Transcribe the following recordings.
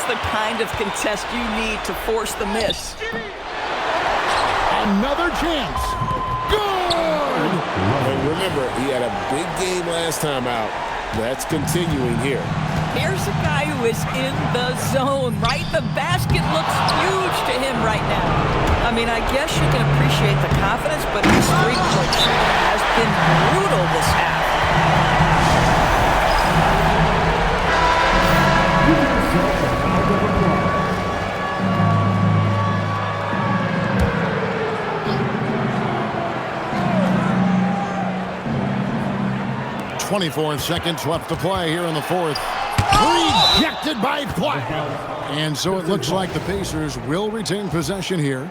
That's the kind of contest you need to force the miss. Another chance. Good! And remember, he had a big game last time out. That's continuing here. Here's a guy who is in the zone, right? The basket looks huge to him right now. I mean, I guess you can appreciate the confidence, but his three-point shooting has been brutal this half. .24 seconds left to play here in the fourth. Rejected by Platt. And so it looks like the Pacers will retain possession here.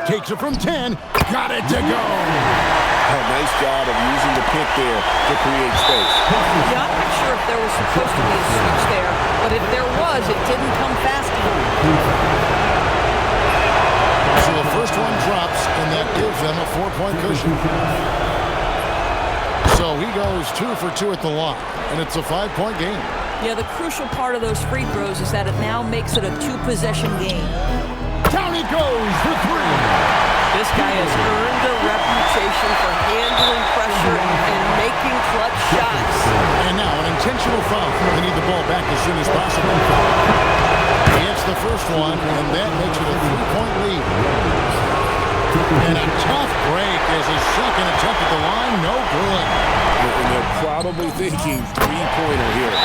Takes it from 10. Got it to go. A nice job of using the pick there to create space. Yeah, I'm not sure if there was supposed to be a switch there, but if there was, it didn't come fast enough. So the first one drops, and that gives them a 4-point cushion. So he goes 2 for 2 at the line, and it's a 5-point game. Yeah, the crucial part of those free throws is that it now makes it a 2-possession game. Down he goes for 3. This guy has earned a reputation for handling pressure and making clutch shots. And now an intentional foul. They need the ball back as soon as possible. He hits the first one, and that makes it a 3-point lead. And a tough break as his second attempt at the line, no good. And they're probably thinking three-pointer here.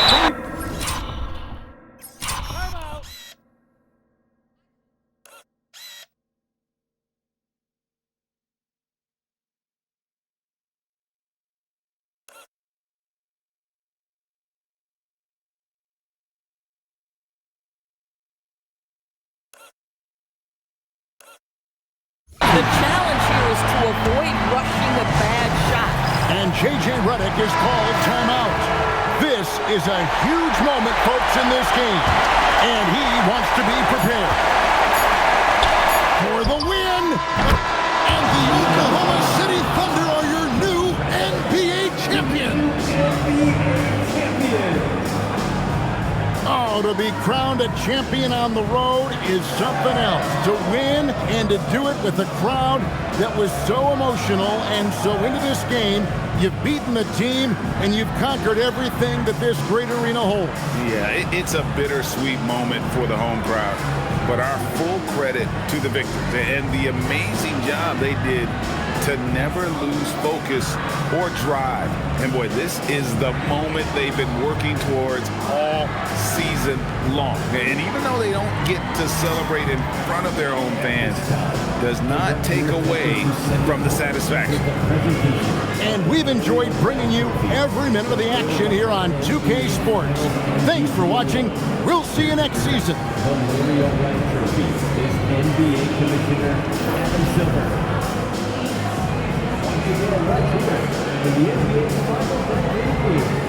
The challenge here is to avoid rushing a bad shot. And J.J. Redick is called timeout. This is a huge moment, folks, in this game. And he wants to be prepared. For the win! And the Oklahoma City Thunder are your new NBA champions! Oh, to be crowned a champion on the road is something else. To win and to do it with a crowd that was so emotional and so into this game, you've beaten the team and you've conquered everything that this great arena holds. Yeah, it's a bittersweet moment for the home crowd. But our full credit to the victors and the amazing job they did to never lose focus or drive. And boy, this is the moment they've been working towards all season long. And even though they don't get to celebrate in front of their own fans, does not take away from the satisfaction. And we've enjoyed bringing you every minute of the action here on 2K Sports. Thanks for watching. We'll see you next season. The Memorial Red Trophy is NBA Commissioner Adam Silver. Right here in the NBA Finals.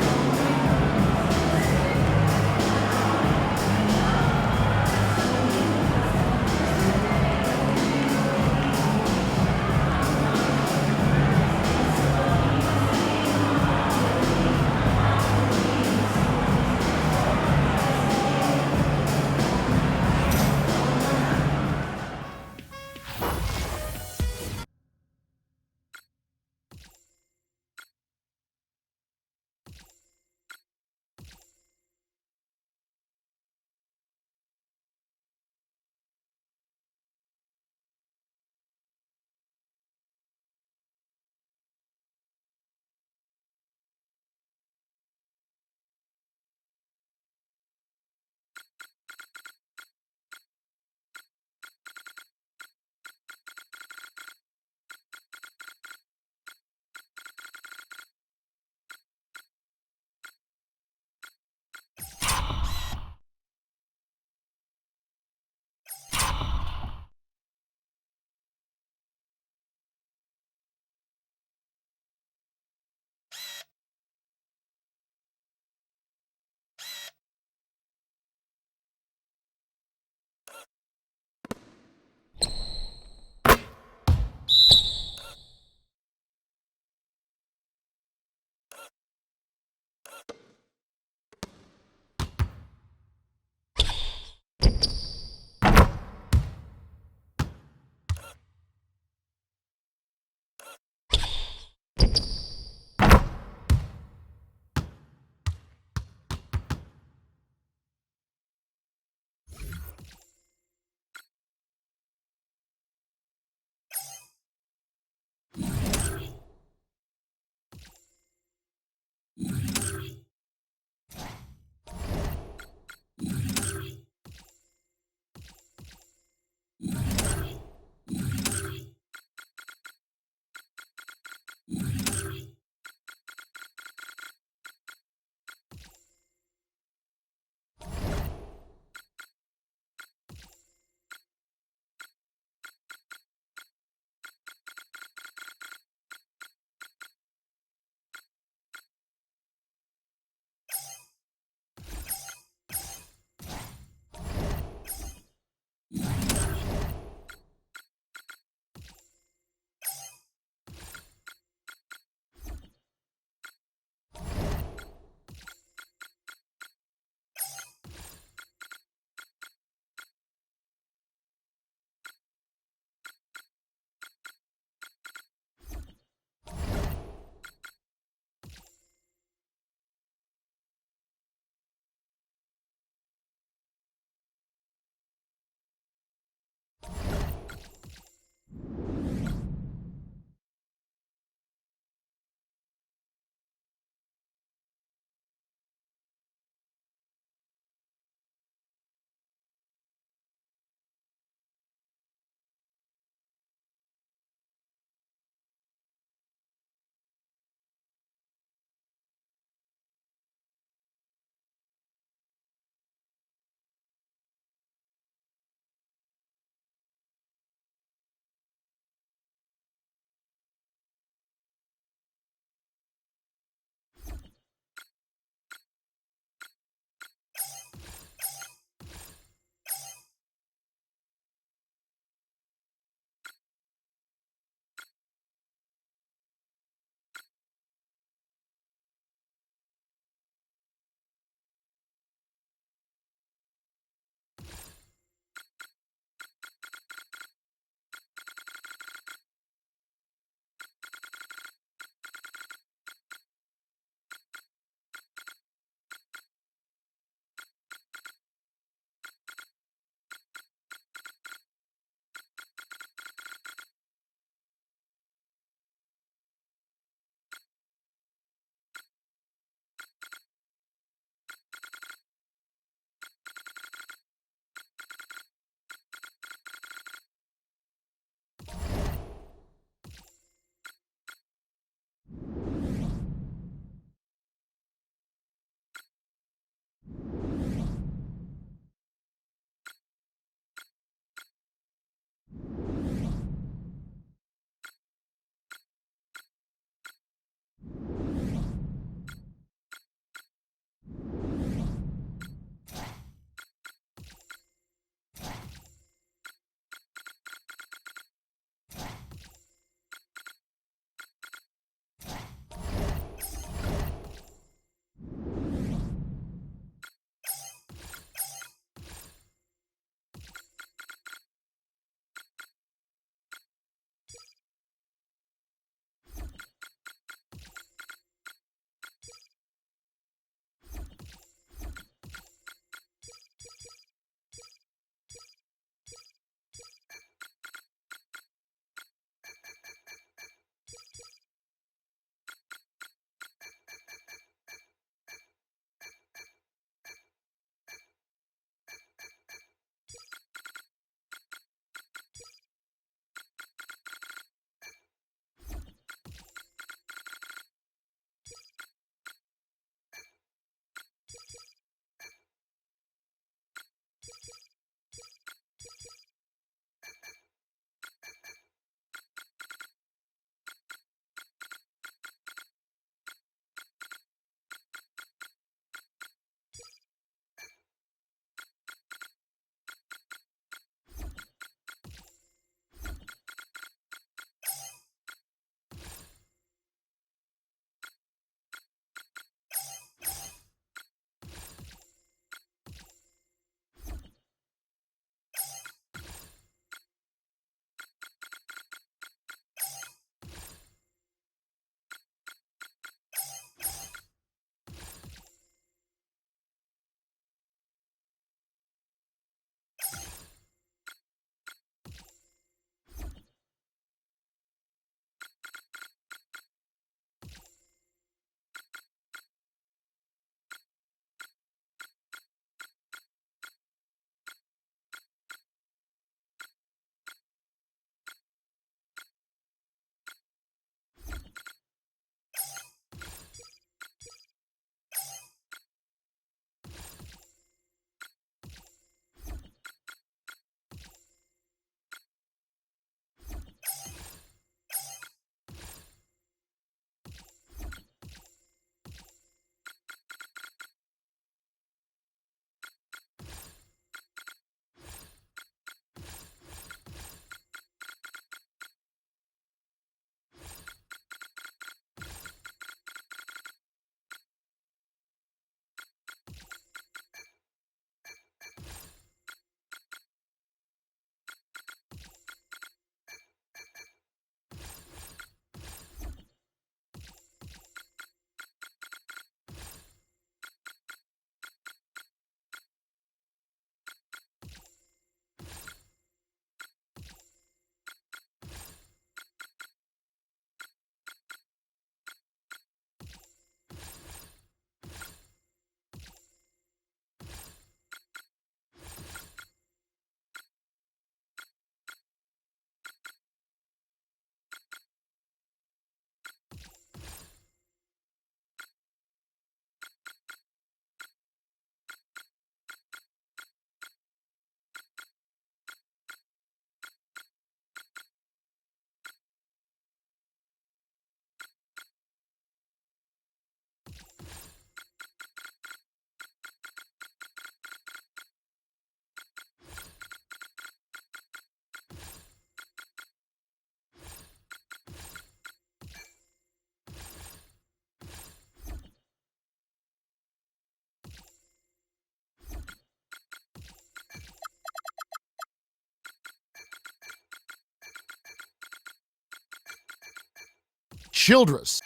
Childress.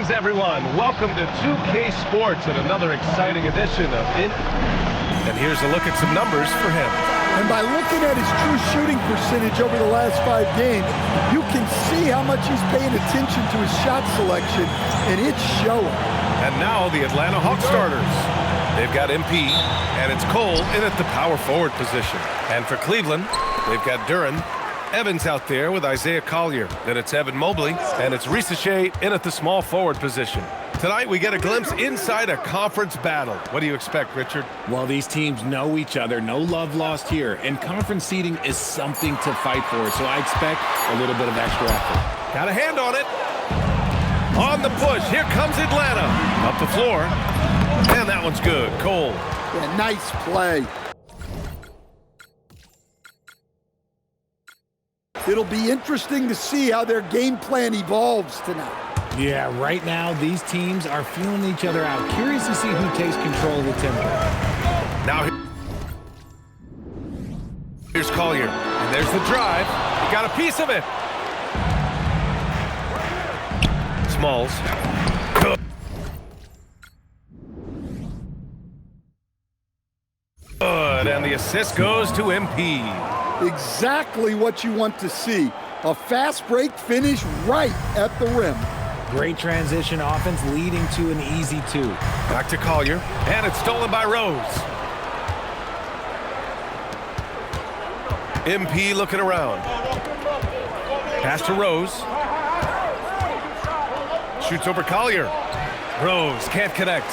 Greetings, everyone. Welcome to 2K Sports and another exciting edition of And here's a look at some numbers for him. And by looking at his true shooting percentage over the last 5 games, you can see how much he's paying attention to his shot selection, and it's showing. And now the Atlanta Hawks starters. They've got MP, and it's Cole in at the power forward position. And for Cleveland, they've got Duren. Evans out there with Isaiah Collier. Then it's Evan Mobley, and it's Shea in at the small forward position. Tonight, we get a glimpse inside a conference battle. What do you expect, Richard? Well, these teams know each other. No love lost here. And conference seeding is something to fight for, so I expect a little bit of extra effort. Got a hand on it. On the push. Here comes Atlanta. Up the floor. And that one's good. Cole. Yeah, nice play. It'll be interesting to see how their game plan evolves tonight. Yeah, right now, these teams are feeling each other out. Curious to see who takes control of the tempo. Now, here's Collier. And there's the drive. He got a piece of it. Smalls. Good, and the assist goes to MP. Exactly what you want to see. A fast break finish right at the rim. Great transition offense leading to an easy 2. Back to Collier, and it's stolen by Rose. MP looking around. Pass to Rose. Shoots over Collier. Rose can't connect.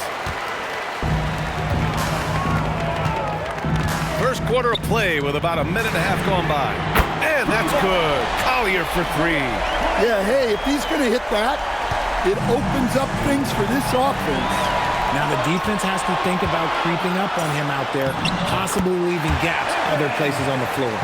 First quarter of play with about a minute and a half gone by. And that's good. Collier for 3. Yeah, hey, if he's going to hit that, it opens up things for this offense. Now the defense has to think about creeping up on him out there, possibly leaving gaps other places on the floor.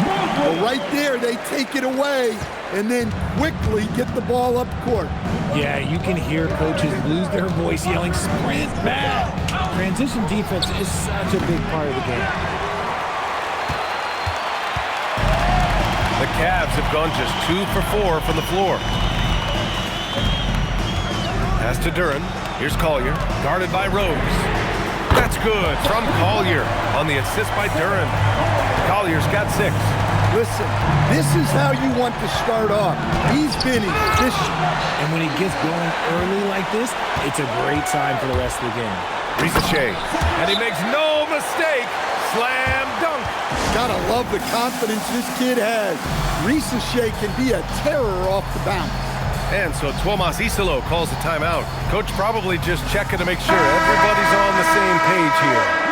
Well, right there, they take it away and then quickly get the ball up court. Yeah, you can hear coaches lose their voice yelling, "Sprint back!" Transition defense is such a big part of the game. The Cavs have gone just 2 for 4 from the floor. Pass to Duren. Here's Collier, guarded by Rose. That's good from Collier on the assist by Duren. Collier's got 6. Listen, this is how you want to start off. He's been efficient. And when he gets going early like this, it's a great sign for the rest of the game. Shea, and he makes no mistake. Slam dunk. Gotta love the confidence this kid has. Shea can be a terror off the bounce. And so Tuomas Isalo calls a timeout. Coach probably just checking to make sure everybody's on the same page here.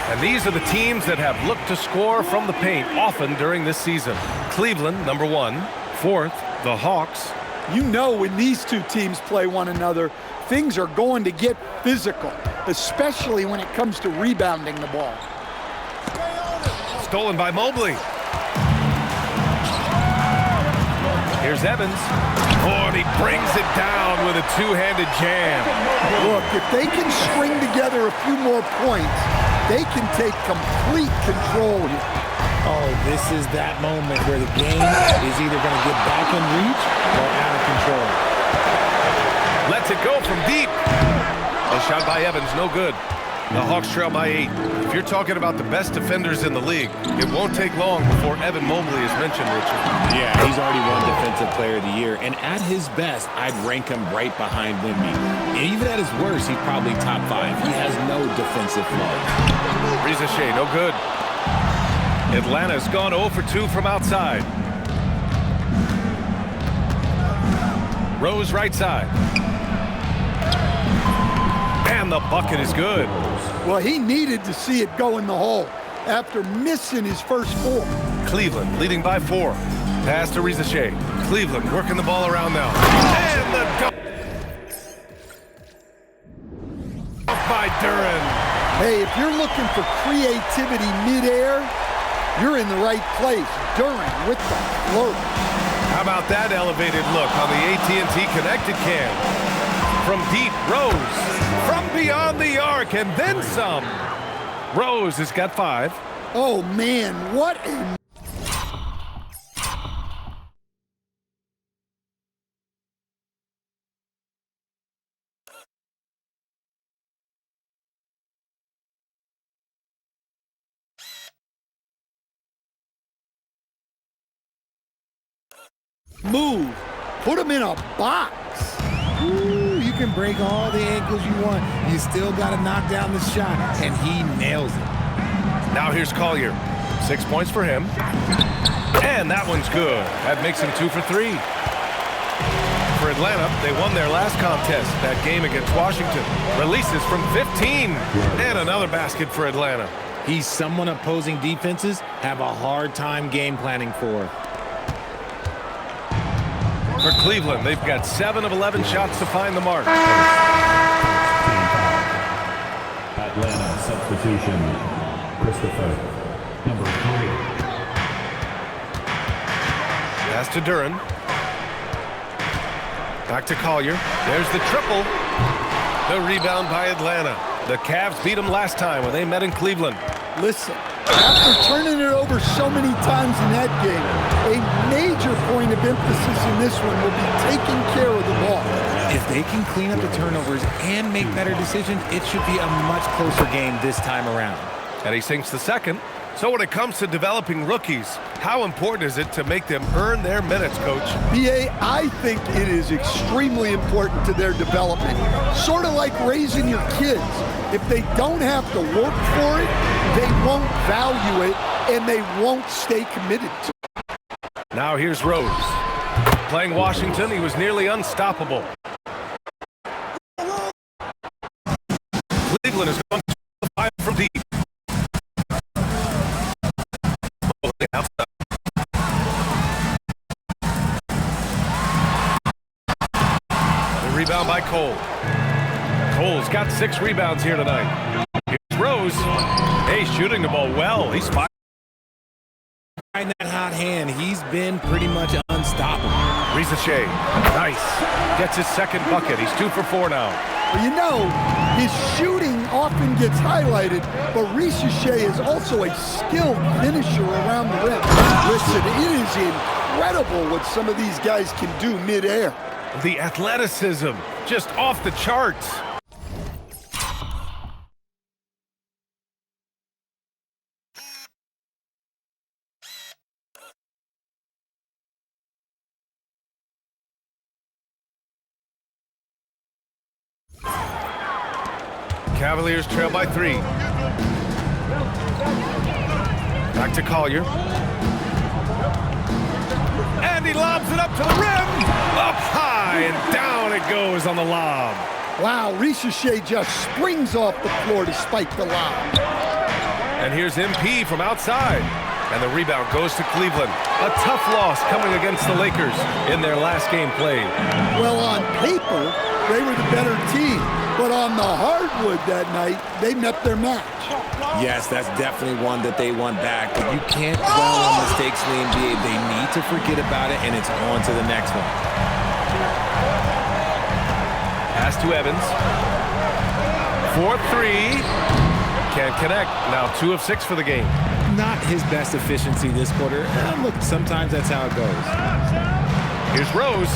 And these are the teams that have looked to score from the paint often during this season. Cleveland, number 1. 4th, the Hawks. You know when these two teams play one another, things are going to get physical, especially when it comes to rebounding the ball. Stolen by Mobley. Here's Evans. Oh, and he brings it down with a 2-handed jam. Look, if they can string together a few more points, they can take complete control here. Oh, this is that moment where the game is either going to get back in reach or out of control. Lets it go from deep. A shot by Evans, no good. The Hawks trail by 8. If you're talking about the best defenders in the league, it won't take long before Evan Mobley is mentioned, Richard. Yeah, he's already won Defensive Player of the Year, and at his best, I'd rank him right behind Wemby. And even at his worst, he's probably top 5. He has no defensive flaws. Shea, no good. Atlanta's gone 0 for 2 from outside. Rose right side. And the bucket is good. Well, he needed to see it go in the hole after missing his first 4. Cleveland leading by 4. Pass to Shea. Cleveland working the ball around now. And the dunk by Duren. Hey, if you're looking for creativity midair, you're in the right place. Duren with the flourish. How about that elevated look on the AT&T Connected Cam? From deep, Rose. From beyond the arc, and then some. Rose has got 5. Oh, man, what a... move. Put him in a box. Ooh, you can break all the ankles you want. You still got to knock down the shot, and he nails it. Now here's Collier. 6 points for him. And that one's good. That makes him 2 for 3. For Atlanta, they won their last contest, that game against Washington. Releases from 15. And another basket for Atlanta. He's someone opposing defenses have a hard time game planning for. For Cleveland, they've got 7 of 11 shots to find the mark. Atlanta substitution. Christopher, number 3. Pass to Duren. Back to Collier. There's the triple. The rebound by Atlanta. The Cavs beat them last time when they met in Cleveland. Listen, after turning it over so many times in that game, a major point of emphasis in this one will be taking care of the ball. If they can clean up the turnovers and make better decisions, it should be a much closer game this time around. And he sinks the second. So when it comes to developing rookies, how important is it to make them earn their minutes, Coach? B.A., I think it is extremely important to their development. Sort of like raising your kids. If they don't have to work for it, they won't value it, and they won't stay committed to it. Now here's Rose. Playing Washington, he was nearly unstoppable. Cleveland is going to 5 from deep. The rebound by Cole. Cole's got 6 rebounds here tonight. Here's Rose. Hey, shooting the ball well. He's fine. That hot hand, he's been pretty much unstoppable. Ricochet, nice. Gets his second bucket. He's 2 for 4 now. Well, you know, his shooting often gets highlighted, but Ricochet is also a skilled finisher around the rim. Listen, it is incredible what some of these guys can do midair. The athleticism, just off the charts. Cavaliers trail by 3. Back to Collier. And he lobs it up to the rim. Up high and down it goes on the lob. Wow, Ricochet just springs off the floor to spike the lob. And here's MP from outside. And the rebound goes to Cleveland. A tough loss coming against the Lakers in their last game played. Well, on paper, they were the better team. But on the hardwood that night, they met their match. Yes, that's definitely one that they want back. But you can't dwell on mistakes in the NBA. They need to forget about it, and it's on to the next one. Pass to Evans. 4-3. Can't connect. Now 2 of 6 for the game. Not his best efficiency this quarter. Look, sometimes that's how it goes. Here's Rose.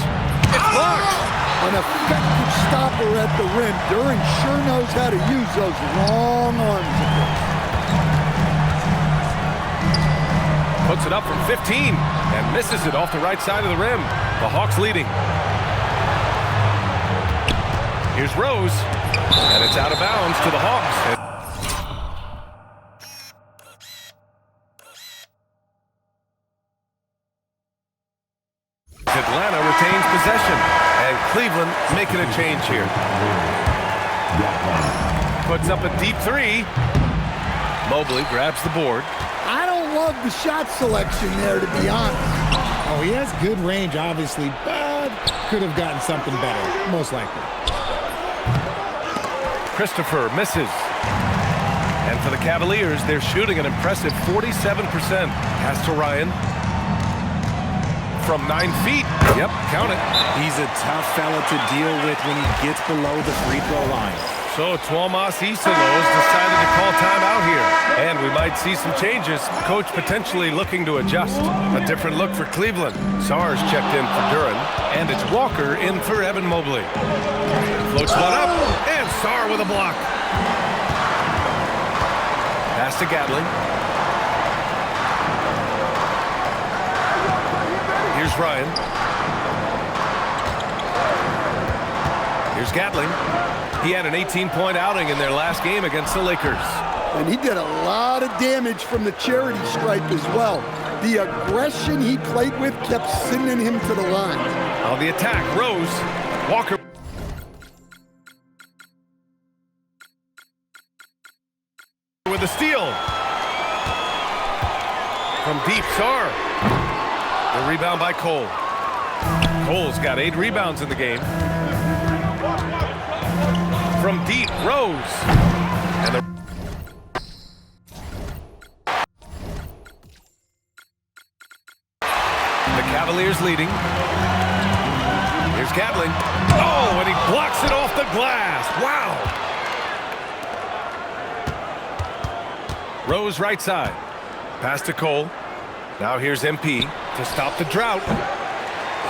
It's blocked. An effective stopper at the rim. Duren sure knows how to use those long arms. Puts it up from 15 and misses it off the right side of the rim. The Hawks leading. Here's Rose. And it's out of bounds to the Hawks. Atlanta retains possession. And Cleveland making a change here. Puts up a deep 3. Mobley grabs the board. I don't love the shot selection there, to be honest. Oh, he has good range, obviously, but could have gotten something better, most likely. Christopher misses. And for the Cavaliers, they're shooting an impressive 47%. Pass to Ryan. From 9 feet. Yep, count it. He's a tough fella to deal with when he gets below the free throw line. So Tuomas Isalos decided to call timeout here. And we might see some changes. Coach potentially looking to adjust. A different look for Cleveland. Sars checked in for Duren. And it's Walker in for Evan Mobley. Floats one up. And Sar with a block. Pass to Gatling. Here's Ryan. Here's Gatling. He had an 18-point outing in their last game against the Lakers. And he did a lot of damage from the charity stripe as well. The aggression he played with kept sending him to the line. On the attack, Rose. Walker. With a steal. From deep, Sar. The rebound by Cole. Cole's got 8 rebounds in the game. From deep, Rose. And the Cavaliers leading. Here's Gatling. Oh, and he blocks it off the glass. Wow. Rose right side. Pass to Cole. Now here's MP to stop the drought.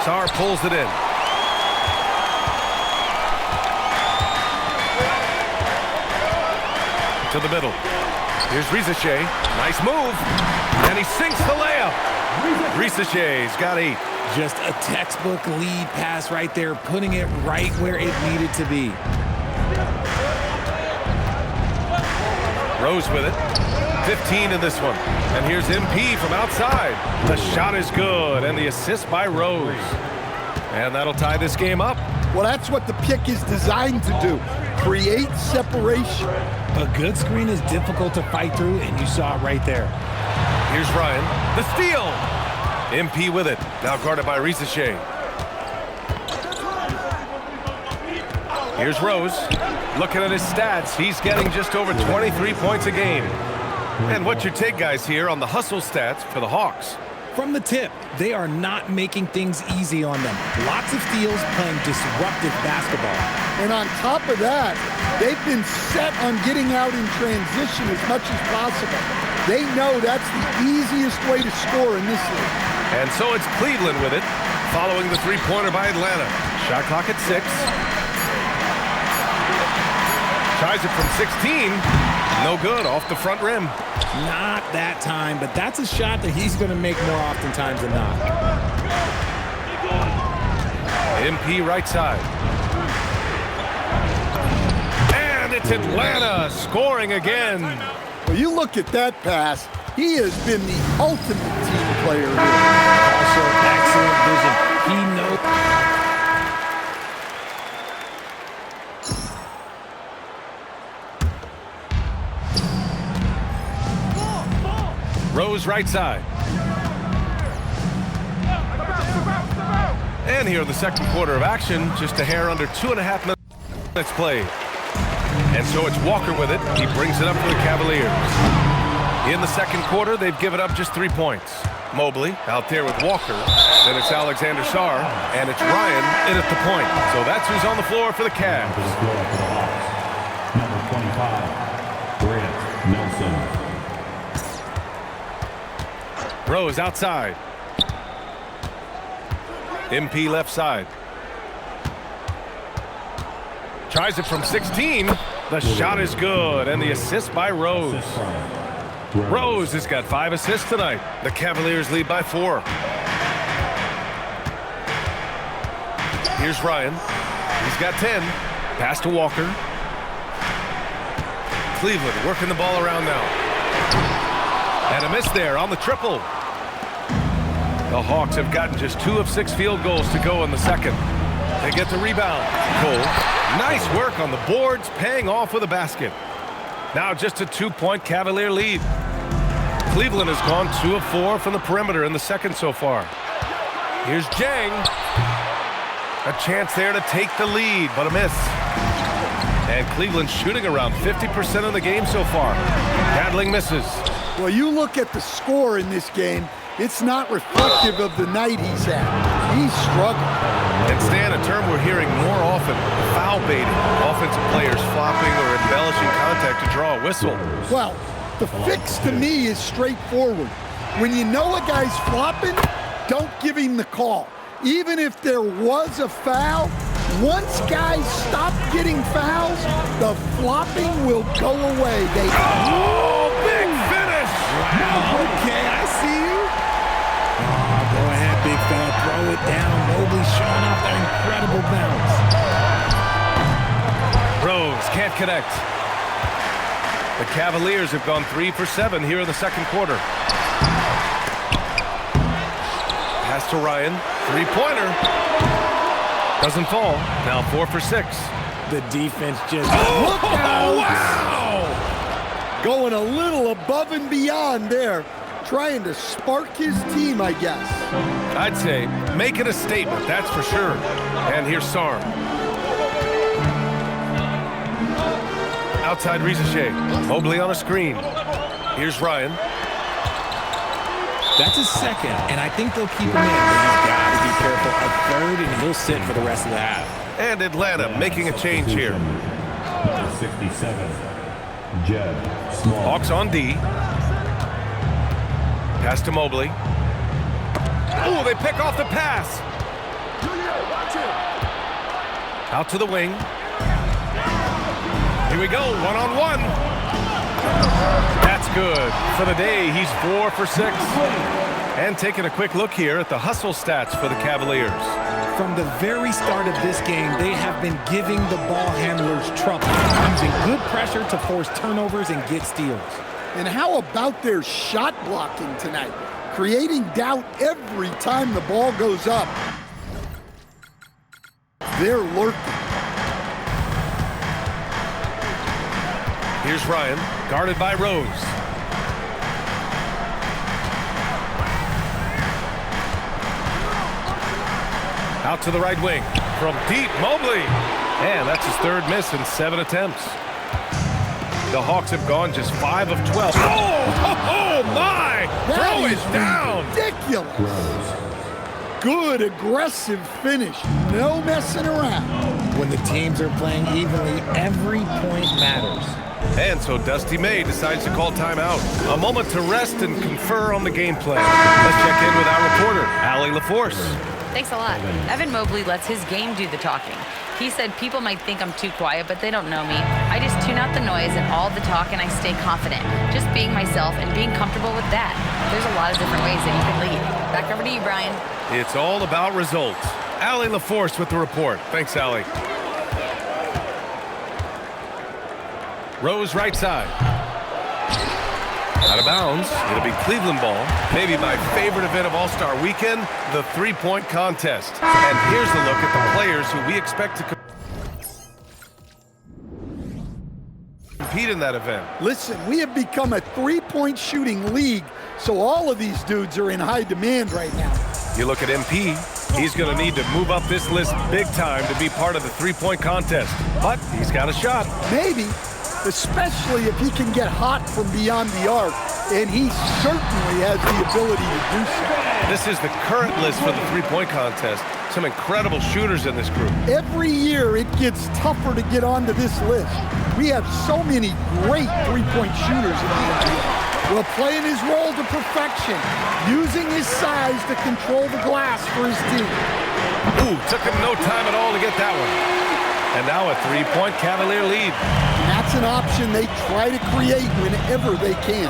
Sar pulls it in. To the middle. Here's Risache. Nice move. And he sinks the layup. Risache's got 8. Just a textbook lead pass right there, putting it right where it needed to be. Rose with it. 15 in this one. And here's MP from outside. The shot is good, and the assist by Rose. And that'll tie this game up. Well, that's what the pick is designed to do. Create separation. A good screen is difficult to fight through, and you saw it right there. Here's Ryan. The steal. MP with it. Now guarded by Risache. Here's Rose. Looking at his stats, he's getting just over 23 points a game. And what's your take, guys, here on the hustle stats for the Hawks? From the tip, they are not making things easy on them. Lots of steals, playing disruptive basketball. And on top of that, they've been set on getting out in transition as much as possible. They know that's the easiest way to score in this league. And so it's Cleveland with it, following the three-pointer by Atlanta. Shot clock at 6. Tries it from 16. No good, off the front rim. Not that time, but that's a shot that he's going to make more oftentimes than not. MP right side. And it's Atlanta scoring again. Well, you look at that pass, he has been the ultimate team player here. Also, excellent vision. He knows. Rose right side. And here in the second quarter of action, just a hair under 2.5 minutes played. And so it's Walker with it. He brings it up for the Cavaliers. In the second quarter, they've given up just 3 points. Mobley out there with Walker. Then it's Alexander Sarr. And it's Ryan in at the point. So that's who's on the floor for the Cavs. Number 25, Grant Nelson. Rose outside. MP left side. Tries it from 16. The shot is good, and the assist by Rose. Rose has got 5 assists tonight. The Cavaliers lead by 4. Here's Ryan. He's got 10. Pass to Walker. Cleveland working the ball around now. And a miss there on the triple. The Hawks have gotten just 2 of 6 field goals to go in the second. They get the rebound. Cole, nice work on the boards, paying off with a basket. Now just a 2-point Cavalier lead. Cleveland has gone 2 of 4 from the perimeter in the second so far. Here's Jang. A chance there to take the lead, but a miss. And Cleveland shooting around 50% of the game so far. Gatling misses. Well, you look at the score in this game, it's not reflective of the night he's had. He's struggling. And Stan, a term we're hearing more often, foul baiting. Offensive players flopping or embellishing contact to draw a whistle. Well, the fix to me is straightforward. When you know a guy's flopping, don't give him the call. Even if there was a foul, once guys stop getting fouls, the flopping will go away. Oh, big finish! Wow, okay, I see you. Oh, go ahead, big fella, throw it down. Mobley showing off that incredible bounce. Rose can't connect. The Cavaliers have gone 3 for 7 here in the second quarter. Pass to Ryan, three-pointer. Doesn't fall. Now 4 for 6. The defense just... Look out! Wow! Going a little above and beyond there. Trying to spark his team, I guess. I'd say making a statement, that's for sure. And here's Sarm. Outside Rizachet. Mobley on a screen. Here's Ryan. That's his second, and I think they'll keep him in, but he's got to be careful. A third, and he'll sit for the rest of the half. And Atlanta making a change here. 67. Jed Small. Hawks on D. Pass to Mobley. Oh, they pick off the pass. Out to the wing. Here we go, one-on-one. That's good. For the day, he's 4 for 6. And taking a quick look here at the hustle stats for the Cavaliers. From the very start of this game, they have been giving the ball handlers trouble, using good pressure to force turnovers and get steals. And how about their shot blocking tonight? Creating doubt every time the ball goes up. They're lurking. Here's Ryan, guarded by Rose. Out to the right wing. From deep, Mobley. And that's his third miss in 7 attempts. The Hawks have gone just 5 of 12. Oh my! Throw it down! Ridiculous. Good, aggressive finish. No messing around. When the teams are playing evenly, every point matters. And so Dusty May decides to call timeout. A moment to rest and confer on the game plan. Let's check in with our reporter, Allie LaForce. Thanks a lot. Evan Mobley lets his game do the talking. He said people might think I'm too quiet, but they don't know me. I just tune out the noise and all the talk, and I stay confident. Just being myself and being comfortable with that. There's a lot of different ways that you can lead. Back over to you, Brian. It's all about results. Allie LaForce with the report. Thanks, Allie. Rose right side. Out of bounds. It'll be Cleveland ball. Maybe my favorite event of All-Star Weekend, the three-point contest. And here's a look at the players who we expect to compete in that event. Listen, we have become a three-point shooting league, so all of these dudes are in high demand right now. You look at MP. He's going to need to move up this list big time to be part of the three-point contest. But he's got a shot. Maybe. Especially if he can get hot from beyond the arc, and he certainly has the ability to do so. This is the current list for the three-point contest. Some incredible shooters in this group. Every year it gets tougher to get onto this list. We have so many great three-point shooters in the NBA. Well, playing his role to perfection, using his size to control the glass for his team. Ooh, took him no time at all to get that one. And now a three-point Cavalier lead. And that's an option they try to create whenever they can.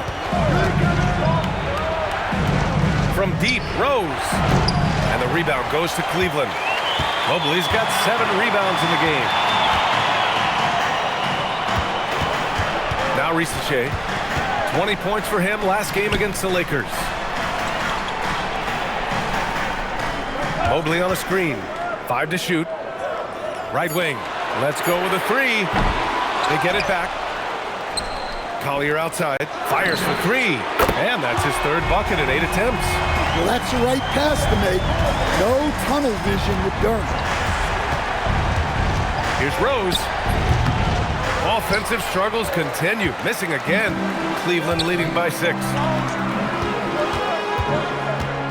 From deep, Rose. And the rebound goes to Cleveland. Mobley's got 7 rebounds in the game. Now Rizachet. 20 points for him last game against the Lakers. Mobley on a screen. 5 to shoot. Right wing. Let's go with a 3. They get it back. Collier outside. Fires for 3. And that's his third bucket in 8 attempts. Well, that's the right pass to make. No tunnel vision with Durham. Here's Rose. Offensive struggles continue. Missing again. Cleveland leading by 6.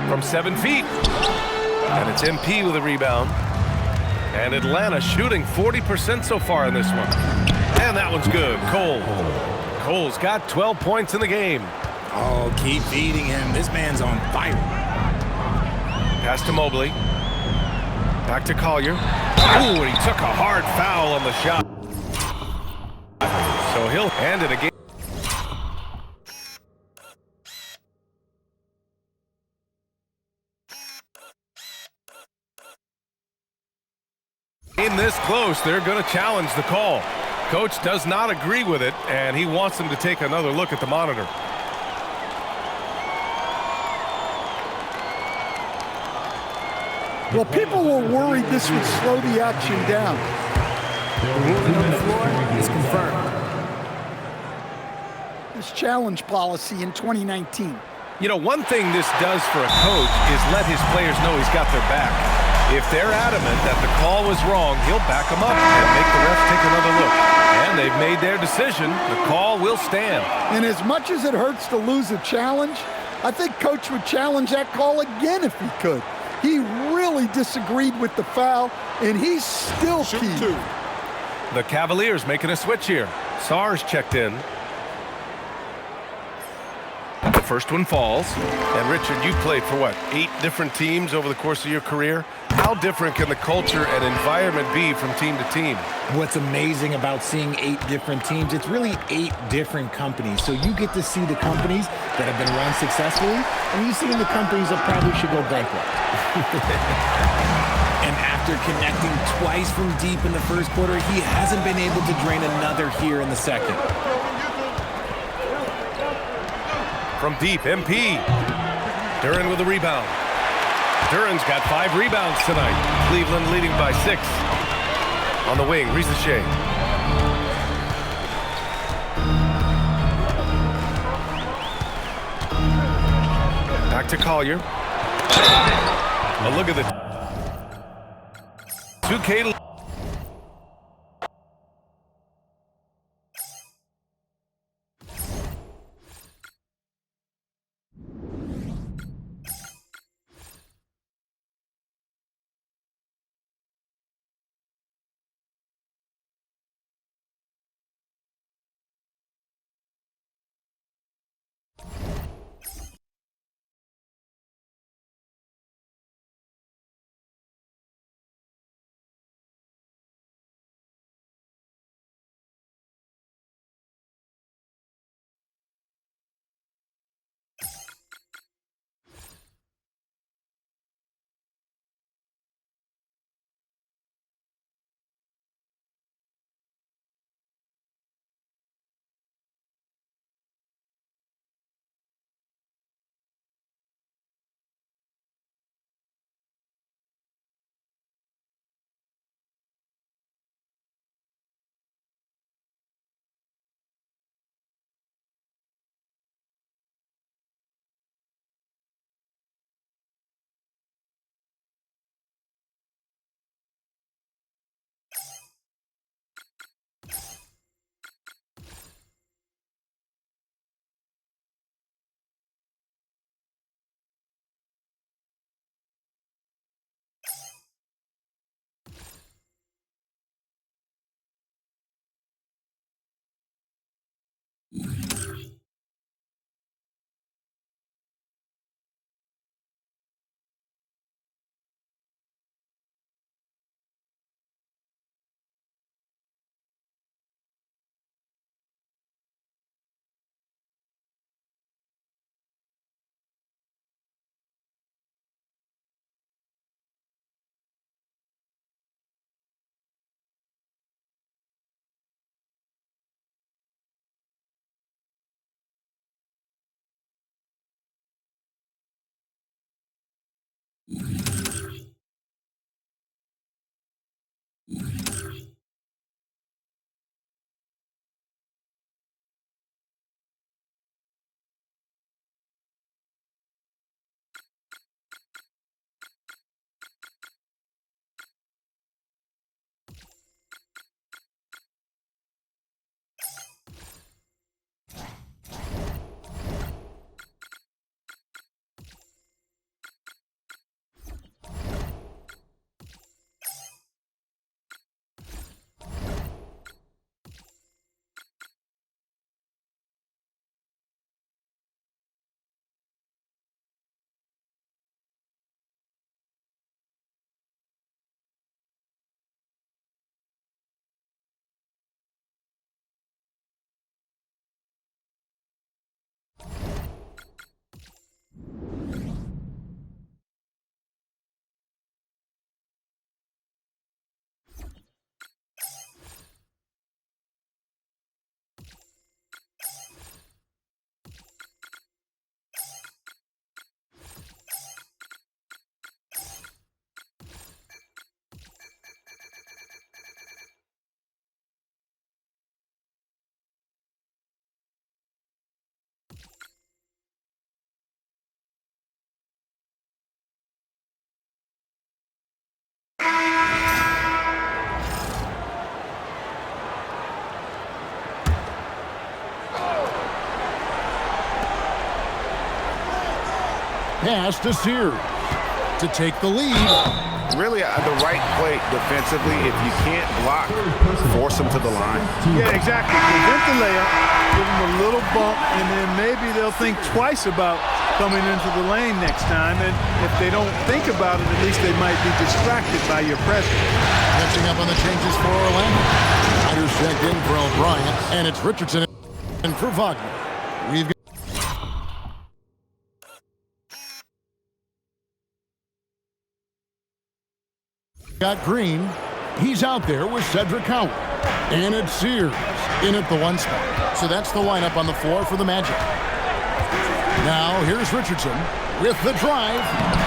From 7 feet. And it's MP with a rebound. And Atlanta shooting 40% so far in this one. And that one's good. Cole. Cole's got 12 points in the game. Oh, keep feeding him. This man's on fire. Pass to Mobley. Back to Collier. Ooh, and he took a hard foul on the shot. So he'll hand it again. In this close, they're going to challenge the call. Coach does not agree with it, and he wants them to take another look at the monitor. Well, people were worried this would slow the action down. The ruling on the floor is confirmed. This challenge policy in 2019. You know, one thing this does for a coach is let his players know he's got their back. If they're adamant that the call was wrong, he'll back them up and make the refs take another look. And they've made their decision. The call will stand. And as much as it hurts to lose a challenge, I think Coach would challenge that call again if he could. He really disagreed with the foul, and he's still key. The Cavaliers making a switch here. Sarge checked in. The first one falls. And Richard, you played for what, 8 different teams over the course of your career? How different can the culture and environment be from team to team? What's amazing about seeing 8 different teams, it's really 8 different companies. So you get to see the companies that have been run successfully, and you see the companies that probably should go bankrupt. And after connecting twice from deep in the first quarter, he hasn't been able to drain another here in the second. From deep, MP. Duren with a rebound. Duren's got 5 rebounds tonight. Cleveland leading by 6. On the wing, Risache. Back to Collier. A look at the 2K pass to Sears to take the lead. Really, the right play defensively. If you can't block, force them to the line. Yeah, exactly. Prevent the layup, give them a little bump, and then maybe they'll think twice about coming into the lane next time. And if they don't think about it, at least they might be distracted by your presence. Catching up on the changes for Orlando. Riders checked in for O'Brien, and it's Richardson and for Wagner. We've got Green. He's out there with Cedric Howard. And it's Sears in at the 1 spot. So that's the lineup on the floor for the Magic. Now here's Richardson with the drive.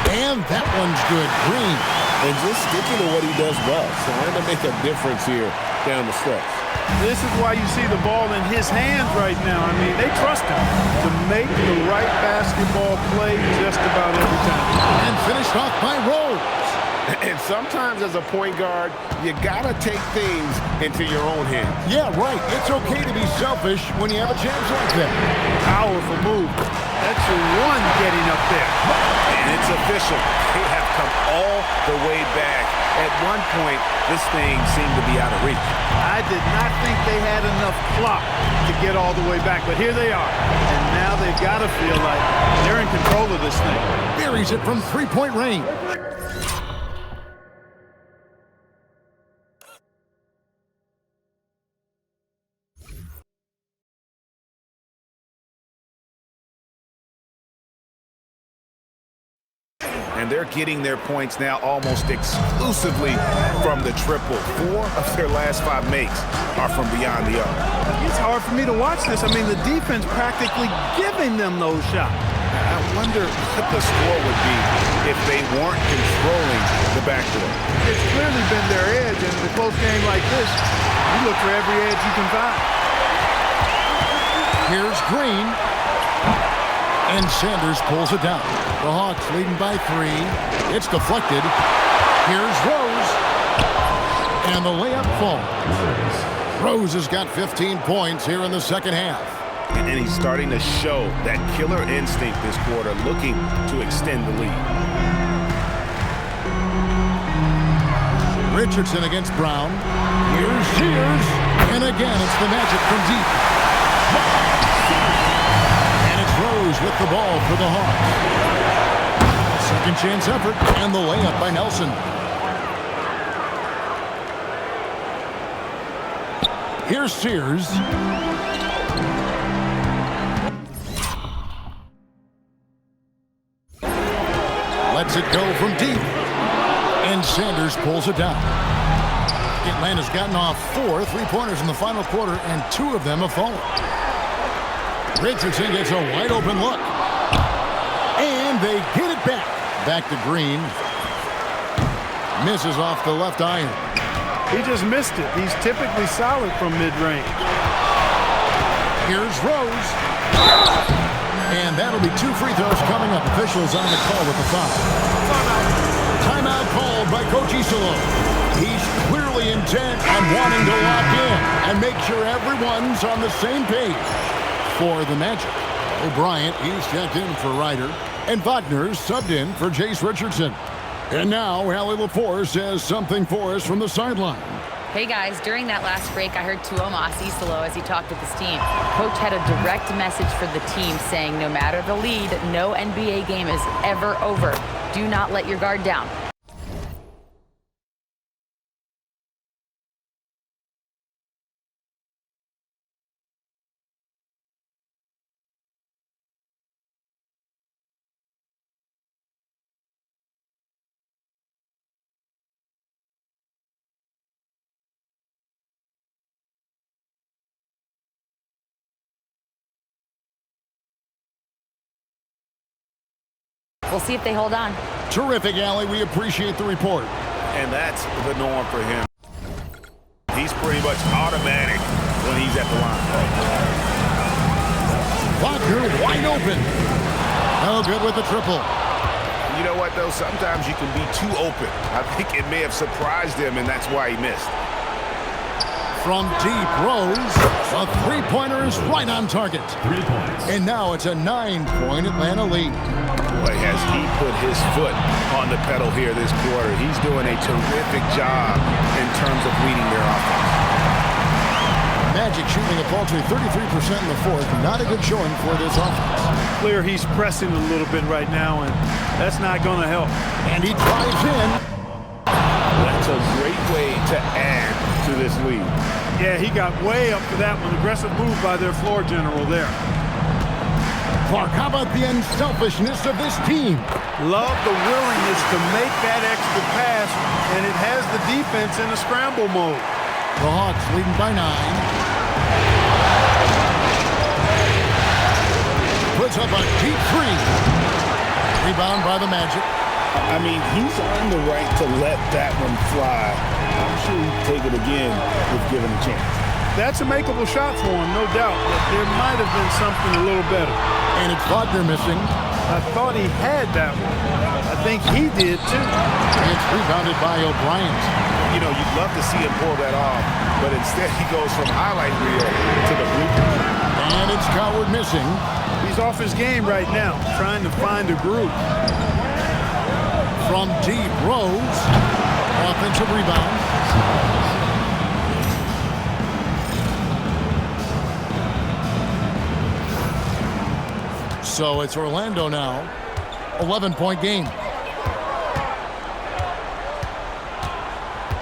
And that one's good. Green. And just sticking to what he does well. Trying to make a difference here down the stretch. This is why you see the ball in his hands right now. I mean, they trust him to make the right basketball play just about every time. And finished off by Rose. And sometimes as a point guard, you gotta take things into your own hands. Yeah, right. It's okay to be selfish when you have a chance like that. Powerful move. That's your one getting up there. And it's official. They have come all the way back. At one point, this thing seemed to be out of reach. I did not think they had enough clock to get all the way back, but here they are. And now they've got to feel like they're in control of this thing. Buries it from three-point range. And they're getting their points now almost exclusively from the triple. 4 of their last 5 makes are from beyond the arc. It's hard for me to watch this. I mean, the defense practically giving them those shots. I wonder what the score would be if they weren't controlling the backdoor. It's clearly been their edge, and in a close game like this, you look for every edge you can find. Here's Green. And Sanders pulls it down. The Hawks leading by 3. It's deflected. Here's Rose. And the layup falls. Rose has got 15 points here in the second half. And he's starting to show that killer instinct this quarter, looking to extend the lead. Richardson against Brown. Here's Sears. And again, it's the Magic from deep. Rose with the ball for the Hawks. Second chance effort, and the layup by Nelson. Here's Sears. Lets it go from deep. And Sanders pulls it down. Atlanta's gotten off 4 3-pointers in the final quarter, and 2 of them have fallen. Richardson gets a wide open look. And they get it back. Back to Green. Misses off the left iron. He just missed it. He's typically solid from mid-range. Here's Rose. And that'll be 2 free throws coming up. Officials on the call with the foul. Timeout called by Coach Isolo. He's clearly intent on wanting to lock in and make sure everyone's on the same page. For the Magic, O'Brien, he's checked in for Ryder, and Wagner's subbed in for Jace Richardson. And now, Allie LaForce says something for us from the sideline. Hey guys, during that last break, I heard Tuomas Isolo as he talked with his team. Coach had a direct message for the team saying no matter the lead, no NBA game is ever over. Do not let your guard down. We'll see if they hold on. Terrific, Allie. We appreciate the report. And that's the norm for him. He's pretty much automatic when he's at the line. Wagner wide open. No good with the triple. You know what, though? Sometimes you can be too open. I think it may have surprised him, and that's why he missed. From deep, Rose. A 3-pointer is right on target. 3 points. And now it's a 9-point Atlanta lead. boy, has he put his foot on the pedal here this quarter. He's doing a terrific job in terms of leading their offense. Magic shooting a paltry 33% in the fourth. Not a good showing for this offense. Clear he's pressing a little bit right now, and that's not going to help. And he drives in. That's a great way to add to this lead. Yeah, he got way up for that one. Aggressive move by their floor general there. Clark, how about the unselfishness of this team? Love the willingness to make that extra pass, and it has the defense in a scramble mode. The Hawks leading by 9. Puts up a deep 3. Rebound by the Magic. I mean, he's earned the right to let that one fly. I'm sure he'd take it again if given a chance. That's a makeable shot for him, no doubt, but there might have been something a little better. And it's Wagner missing. I thought he had that one. I think he did, too. It's rebounded by O'Brien. You know, you'd love to see him pull that off, but instead he goes from highlight reel to the bloopers. And it's Coward missing. He's off his game right now, trying to find a groove. From deep, Rose. Offensive rebound. So it's Orlando now. 11-point game.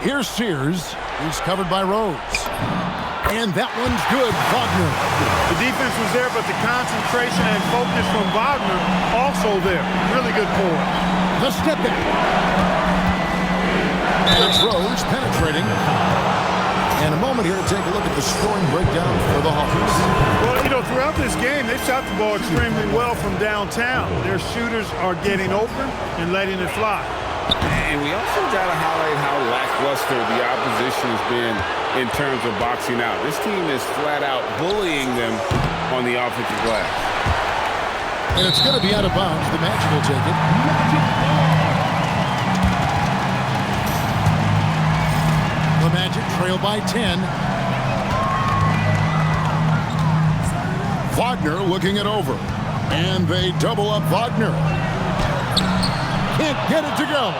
Here's Sears. He's covered by Rose. And that one's good. Wagner. The defense was there, but the concentration and focus from Wagner also there. Really good forward. The step back. It's Rose penetrating. And a moment here to take a look at the scoring breakdown for the Hawks. Well, you know, throughout this game, they've shot the ball extremely well from downtown. Their shooters are getting open and letting it fly. And we also got to highlight how lackluster the opposition has been in terms of boxing out. This team is flat out bullying them on the offensive glass. And it's going to be out of bounds. The Magic will take it. The Magic trail by 10. Wagner looking it over. And they double up Wagner. Can't get it to go.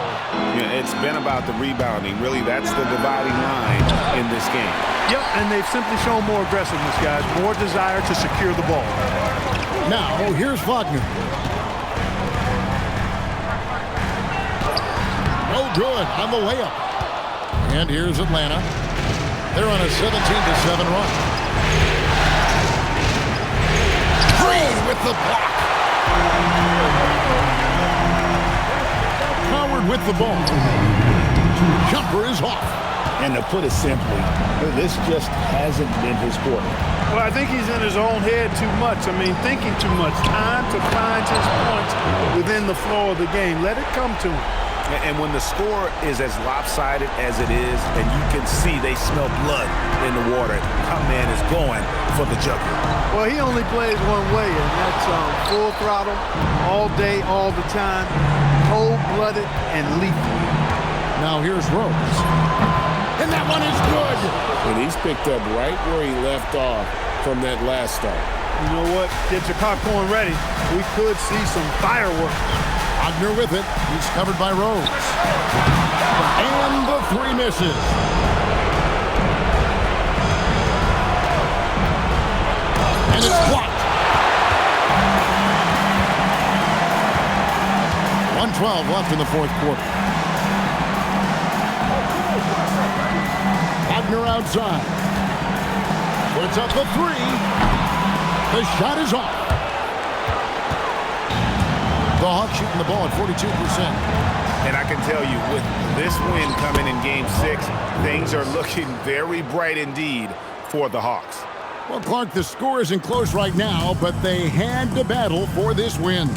Yeah, it's been about the rebounding. Really, that's the dividing line in this game. Yep, and they've simply shown more aggressiveness, guys. More desire to secure the ball. Now, here's Wagner. No good on the layup. And here's Atlanta. They're on a 17-7 run. Green with the block. Howard with the ball. Jumper is off. And to put it simply, this just hasn't been his quarter. Well, I think he's in his own head too much. I mean, thinking too much. Time to find his points within the flow of the game. Let it come to him. And when the score is as lopsided as it is, and you can see they smell blood in the water, our man is going for the jugular. Well, he only plays one way, and that's full throttle, all day, all the time, cold-blooded and lethal. Now here's Rose. And that one is good. And he's picked up right where he left off from that last start. You know what? Get your popcorn ready. We could see some fireworks. Wagner with it. He's covered by Rose. And the 3 misses. And it's blocked. 1:12 left in the fourth quarter. Wagner outside. Puts up the 3. The shot is off. The Hawks shooting the ball at 42%. And I can tell you, with this win coming in Game 6, things are looking very bright indeed for the Hawks. Well, Clark, the score isn't close right now, but they had to battle for this win.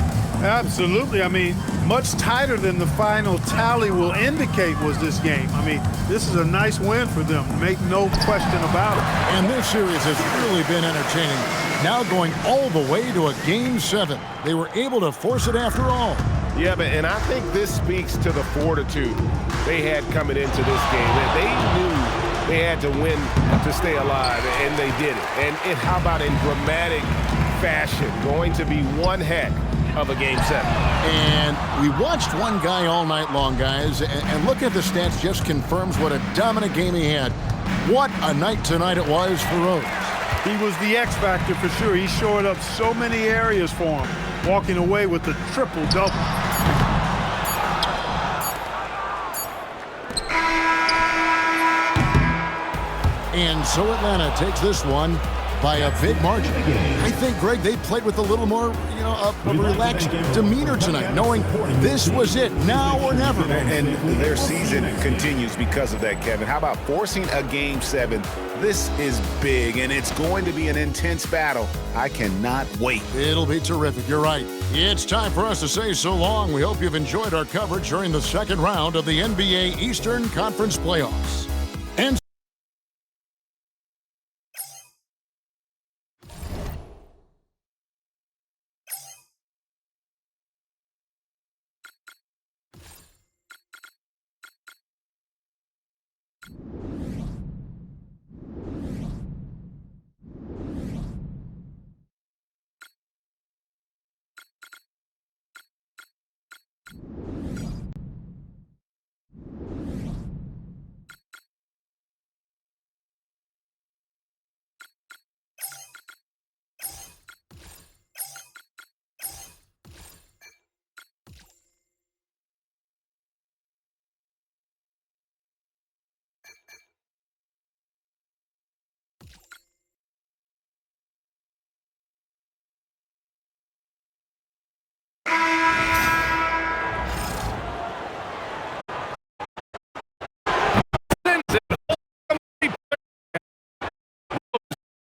Absolutely. I mean, much tighter than the final tally will indicate was this game. I mean, this is a nice win for them. Make no question about it. And this series has really been entertaining. Now going all the way to a Game 7. They were able to force it after all. Yeah, and I think this speaks to the fortitude they had coming into this game. They knew they had to win to stay alive, and they did it. And how about in dramatic fashion. Going to be one heck of a Game 7. And we watched one guy all night long, guys, and looking at the stats just confirms what a dominant game he had. What a night tonight it was for Rose. He was the X factor for sure. He shored up so many areas for him, walking away with the triple-double. And so Atlanta takes this one by a big margin. I think, Greg, they played with a little more, a relaxed demeanor tonight, knowing this was it, now or never. And their season continues because of that, Kevin. How about forcing a Game 7? This is big, and it's going to be an intense battle. I cannot wait. It'll be terrific. You're right. It's time for us to say so long. We hope you've enjoyed our coverage during the second round of the NBA Eastern Conference Playoffs. And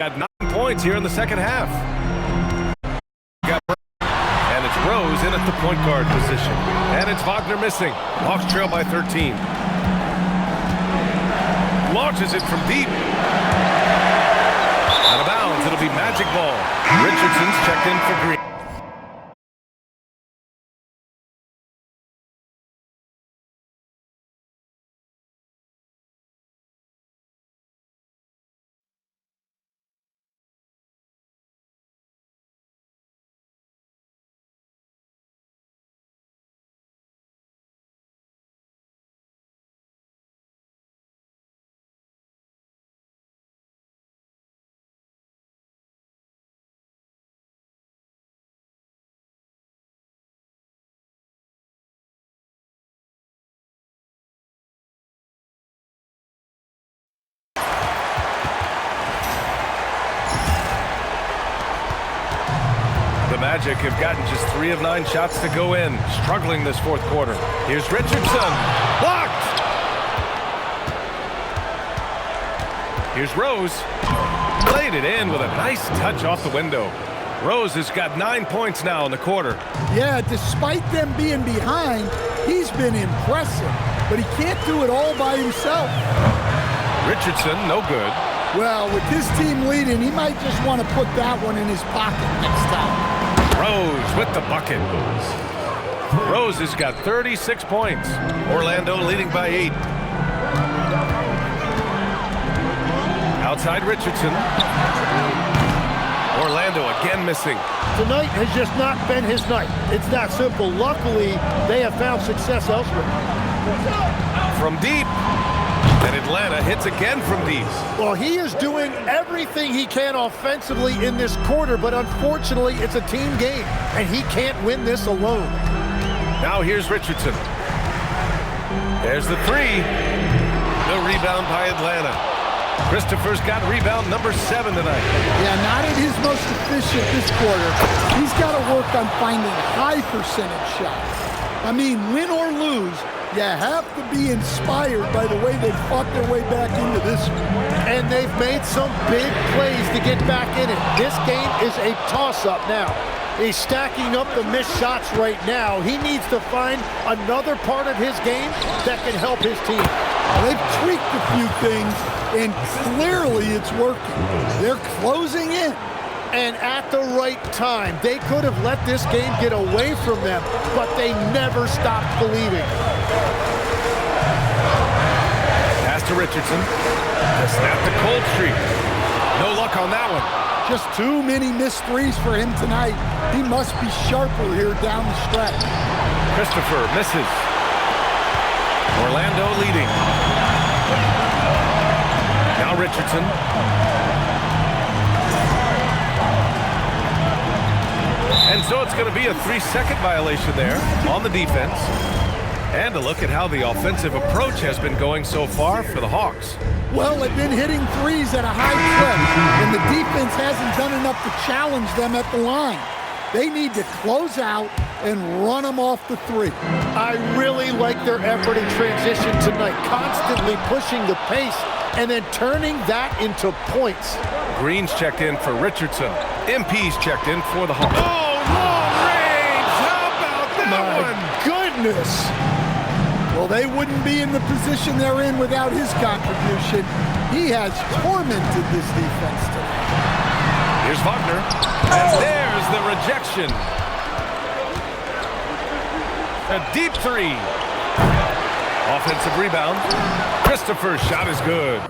Got 9 points here in the second half. And it's Rose in at the point guard position. And it's Wagner missing. Hawks trail by 13. Launches it from deep. Out of bounds, it'll be magic ball. Richardson's checked in for Green. Magic have gotten just 3 of 9 shots to go in, struggling this fourth quarter. Here's Richardson, blocked! Here's Rose, played it in with a nice touch off the window. Rose has got 9 points now in the quarter. Yeah, despite them being behind, he's been impressive, but he can't do it all by himself. Richardson, no good. Well, with his team leading, he might just want to put that one in his pocket next time. Rose with the bucket. Rose has got 36 points. Orlando leading by 8. Outside Richardson. Orlando again missing. Tonight has just not been his night. It's that simple. Luckily, they have found success elsewhere. From deep. And Atlanta hits again from deep. Well, he is doing everything he can offensively in this quarter, but unfortunately, it's a team game, and he can't win this alone. Now here's Richardson. There's the 3. The rebound by Atlanta. Christopher's got rebound number 7 tonight. Yeah, not at his most efficient this quarter. He's got to work on finding high percentage shots. I mean, win or lose, you have to be inspired by the way they fought their way back into this one. And they've made some big plays to get back in it. This game is a toss-up now. He's stacking up the missed shots right now. He needs to find another part of his game that can help his team. They've tweaked a few things, and clearly it's working. They're closing in. And at the right time, they could have let this game get away from them, but they never stopped believing. Pass to Richardson. To snap the cold streak. No luck on that one. Just too many missed threes for him tonight. He must be sharper here down the stretch. Christopher misses. Orlando leading. Now Richardson. And so it's going to be a 3-second violation there on the defense. And a look at how the offensive approach has been going so far for the Hawks. Well, they've been hitting threes at a high clip, and the defense hasn't done enough to challenge them at the line. They need to close out and run them off the three. I really like their effort in transition tonight, constantly pushing the pace and then turning that into points. Green's checked in for Richardson. MP's checked in for the Hawks. Oh, long range! How about that one? Goodness! Well, they wouldn't be in the position they're in without his contribution. He has tormented this defense tonight. Here's Wagner. And there's the rejection. A deep three. Offensive rebound. Christopher's shot is good.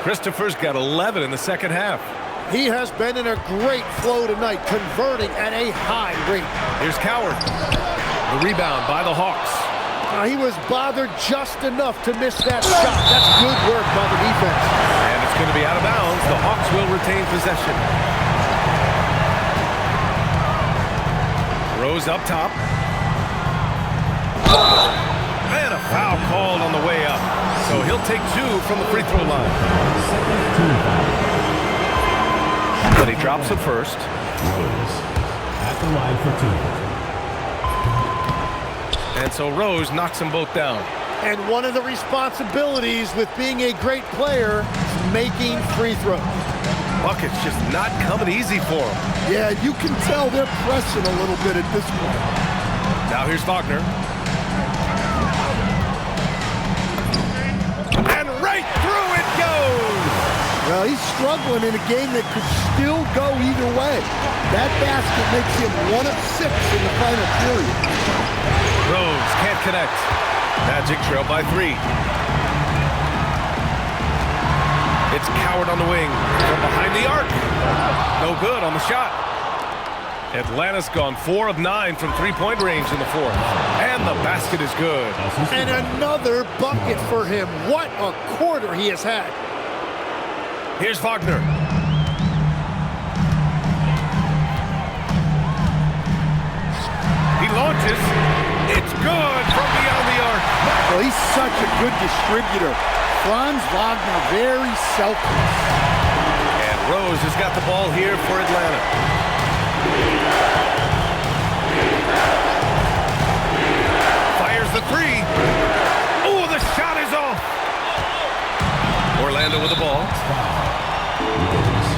Christopher's got 11 in the second half. He has been in a great flow tonight, converting at a high rate. Here's Coward. The rebound by the Hawks. He was bothered just enough to miss that shot. That's good work by the defense. And it's going to be out of bounds. The Hawks will retain possession. Rose up top. And a foul called on the way up. So he'll take 2 from the free throw line. But he drops it first. Rose at the line for 2. And so Rose knocks them both down. And one of the responsibilities with being a great player is making free throws. Buckets just not coming easy for him. Yeah, you can tell they're pressing a little bit at this point. Now here's Wagner. And right through it goes! Well, he's struggling in a game that could still go either way. That basket makes him 1 of 6 in the final period. Rose can't connect. Magic trail by 3. It's Coward on the wing from behind the arc. No good on the shot. Atlanta's gone 4 of 9 from three-point range in the fourth. And the basket is good. And another bucket for him. What a quarter he has had. Here's Wagner. He launches. It's good from beyond the arc. Well, he's such a good distributor. Franz Wagner, very selfless. And Rose has got the ball here for Atlanta. Fires the 3. Oh, the shot is off. Orlando with the ball. Rose.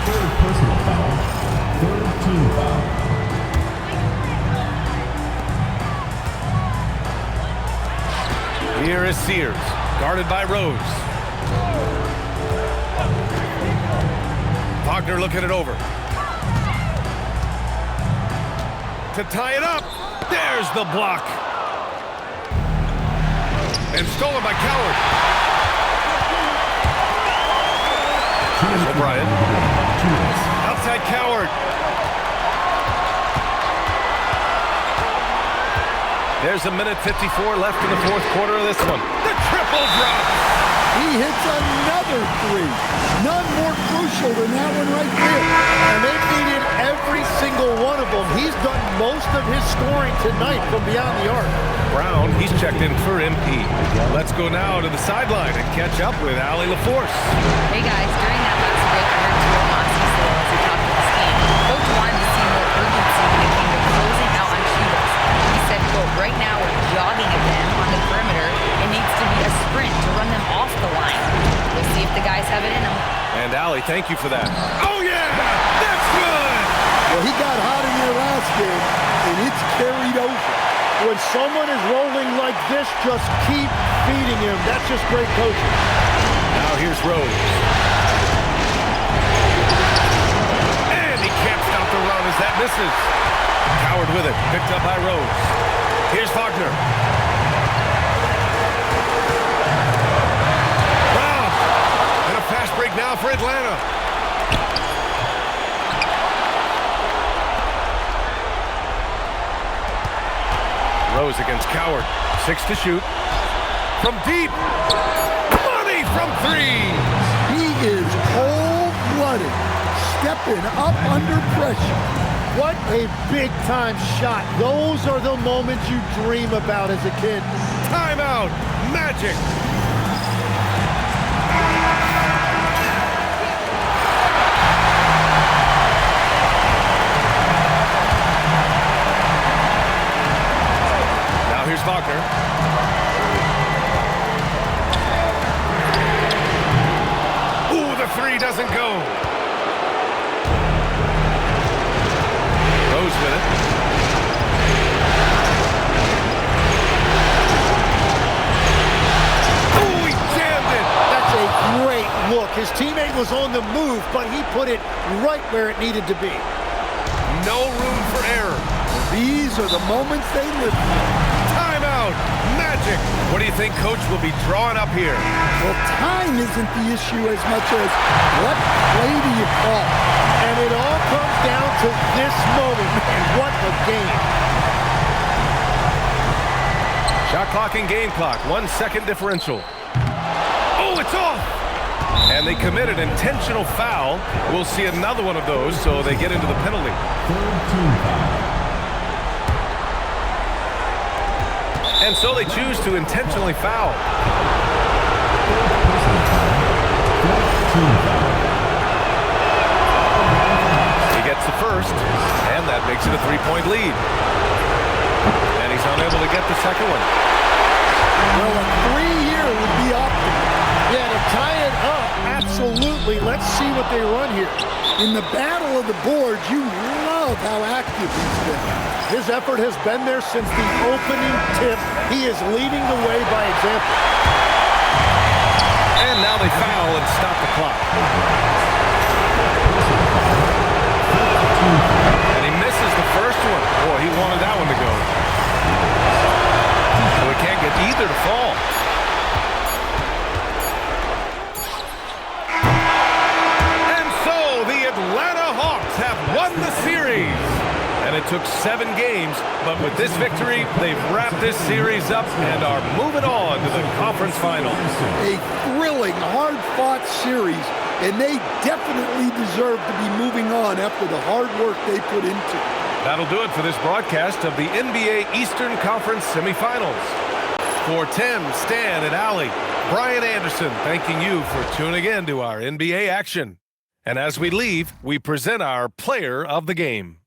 3rd personal foul. 3rd team foul. Here is Sears, guarded by Rose. Wagner looking it over. To tie it up. There's the block. And stolen by Coward. O'Brien. Outside Coward. There's a minute 54 left in the fourth quarter of this one. The triple drop. He hits another 3. None more crucial than that one right there. And they've needed every single one of them. He's done most of his scoring tonight from beyond the arc. Brown, he's checked in for MP. Let's go now to the sideline and catch up with Allie LaForce. Hey guys, during that last break, I heard Joe Mossy say as he talked to the scheme, Coach wanted to see more urgency when it came to closing out on shooters. He said, quote, right now we're jogging at them on the perimeter. It needs to be a sprint to run them off the line. We'll see if the guys have it in them. And Allie, thank you for that. Oh yeah, that's good. Well, he got hot in there last game, and it's carried over. When someone is rolling like this, just keep feeding him. That's just great coaching. Now here's Rose. And he can't stop the run as that misses. Coward with it, picked up by Rose. Here's Wagner. Brown. And a fast break now for Atlanta. Rose against Coward. 6 to shoot. From deep. Money from 3. He is cold-blooded, stepping up under pressure. What a big-time shot. Those are the moments you dream about as a kid. Timeout. Magic. Now here's Wagner. Ooh, the 3 doesn't go. Rose with it. Ooh, he jammed it. That's a great look. His teammate was on the move, but he put it right where it needed to be. No room for error. These are the moments they live for. Timeout. Magic. What do you think Coach will be drawing up here? Well, time isn't the issue as much as what play do you call? And it all comes down to this moment. Man, what a game. Shot clock and game clock. 1 second differential. Oh, it's off. And they committed intentional foul. We'll see another one of those, so they get into the penalty. And so they choose to intentionally foul. He gets the first, and that makes it a 3-point lead. And he's unable to get the second one. Well, a 3-year would be optimal. Yeah, to tie it up, absolutely. Let's see what they run here. In the battle of the boards, you love how active he's been. His effort has been there since the opening tip. He is leading the way by example. And now they foul and stop the clock. And he misses the first one. Boy, he wanted that one to go. So he can't get either to fall. And so the Atlanta Hawks have won the series. And it took 7 games, but with this victory, they've wrapped this series up and are moving on to the conference finals. A thrilling, hard-fought series, and they definitely deserve to be moving on after the hard work they put into it. That'll do it for this broadcast of the NBA Eastern Conference semifinals. For Tim, Stan, and Allie, Brian Anderson thanking you for tuning in to our NBA action. And as we leave, we present our player of the game.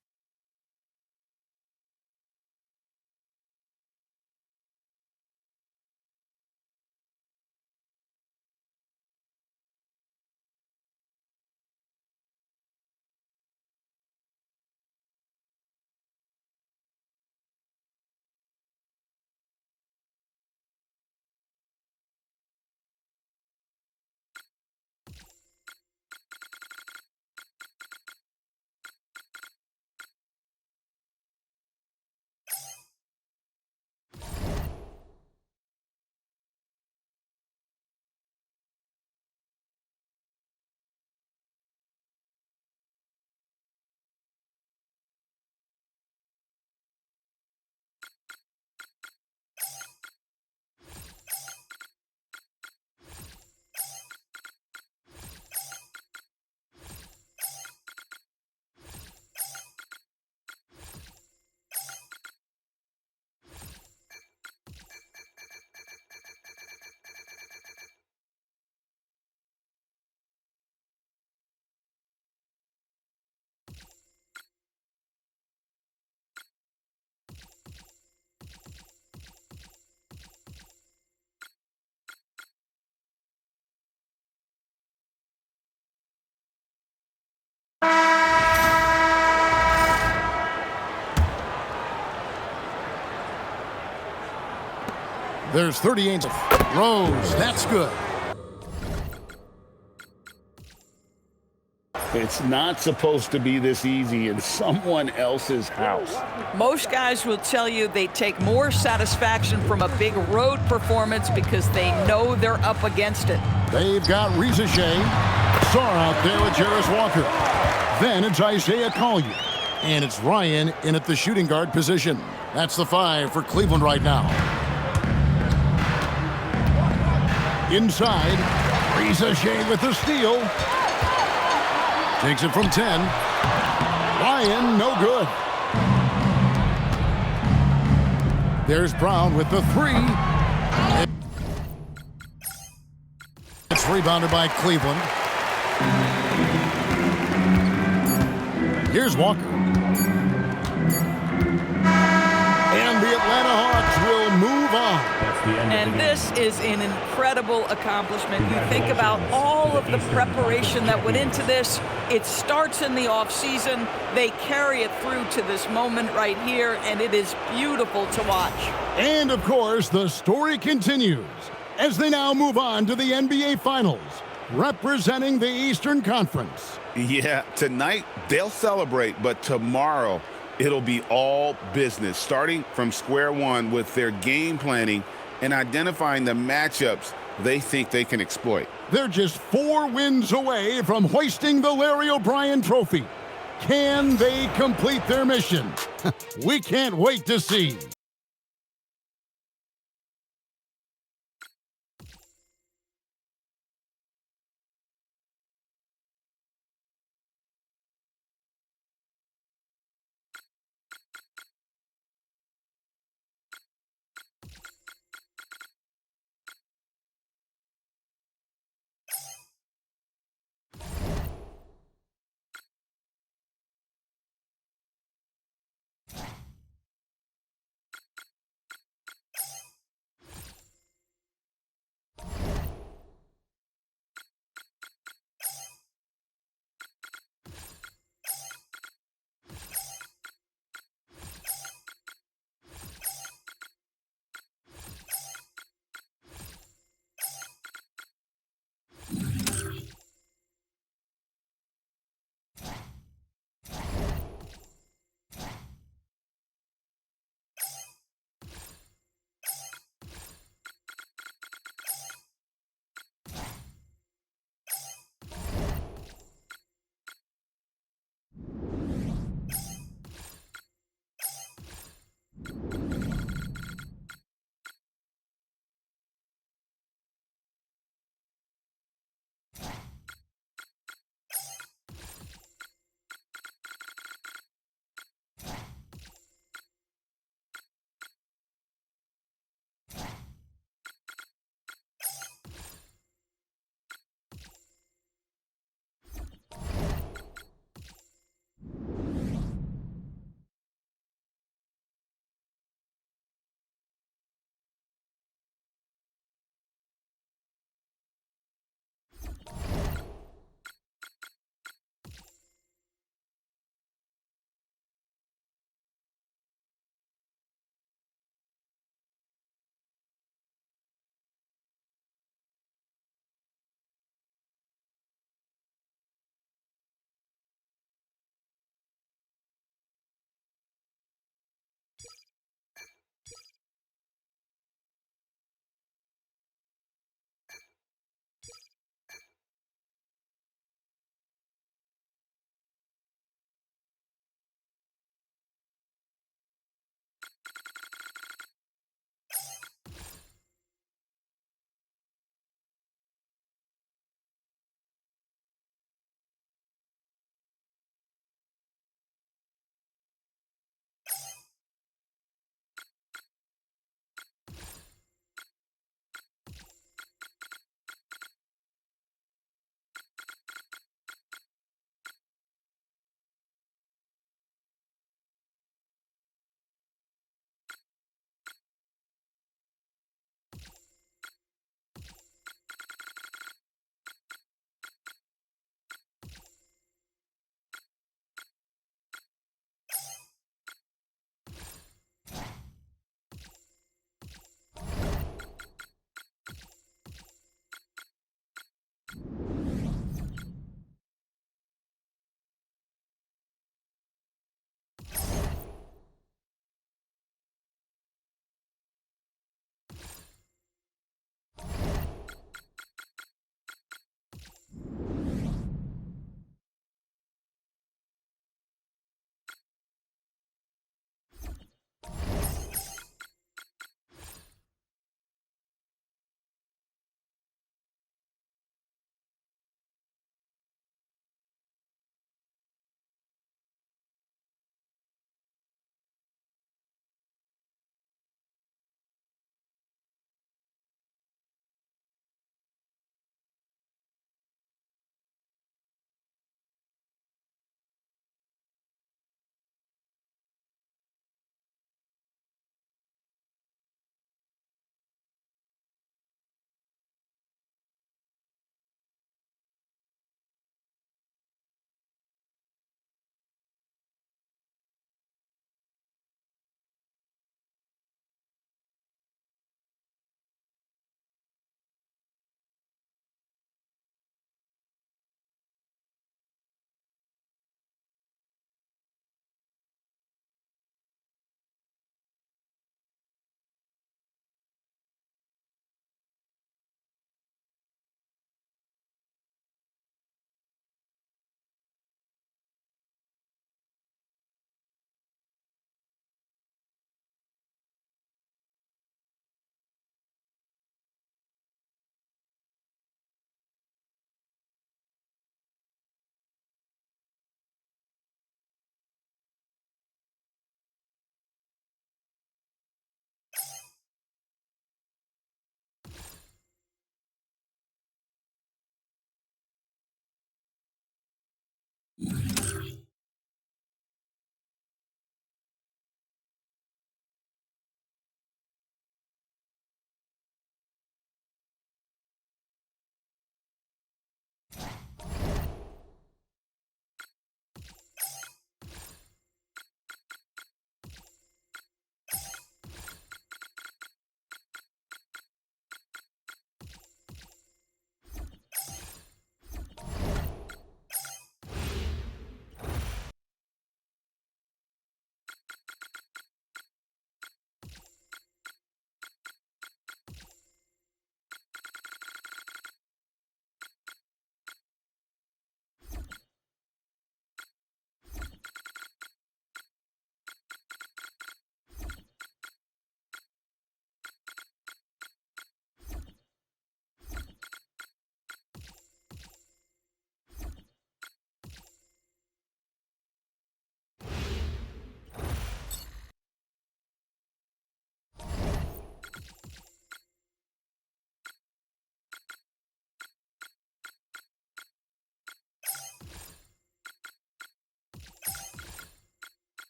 There's 38. Rose, that's good. It's not supposed to be this easy in someone else's house. Most guys will tell you they take more satisfaction from a big road performance because they know they're up against it. They've got Reza Shea. Sarr out there with Jarris Walker. Then it's Isaiah Collier. And it's Ryan in at the shooting guard position. That's the 5 for Cleveland right now. Inside, Reza Shea with the steal. Takes it from 10. Ryan, no good. There's Brown with the 3. It's rebounded by Cleveland. Here's Walker. And the Atlanta Hawks will move on. And this is an incredible accomplishment. You think about all of the preparation that went into this. It starts in the offseason. They carry it through to this moment right here, and it is beautiful to watch. And, of course, the story continues as they now move on to the NBA Finals, representing the Eastern Conference. Yeah, tonight they'll celebrate, but tomorrow it'll be all business, starting from square one with their game planning and identifying the matchups they think they can exploit. They're just 4 wins away from hoisting the Larry O'Brien Trophy. Can they complete their mission? We can't wait to see.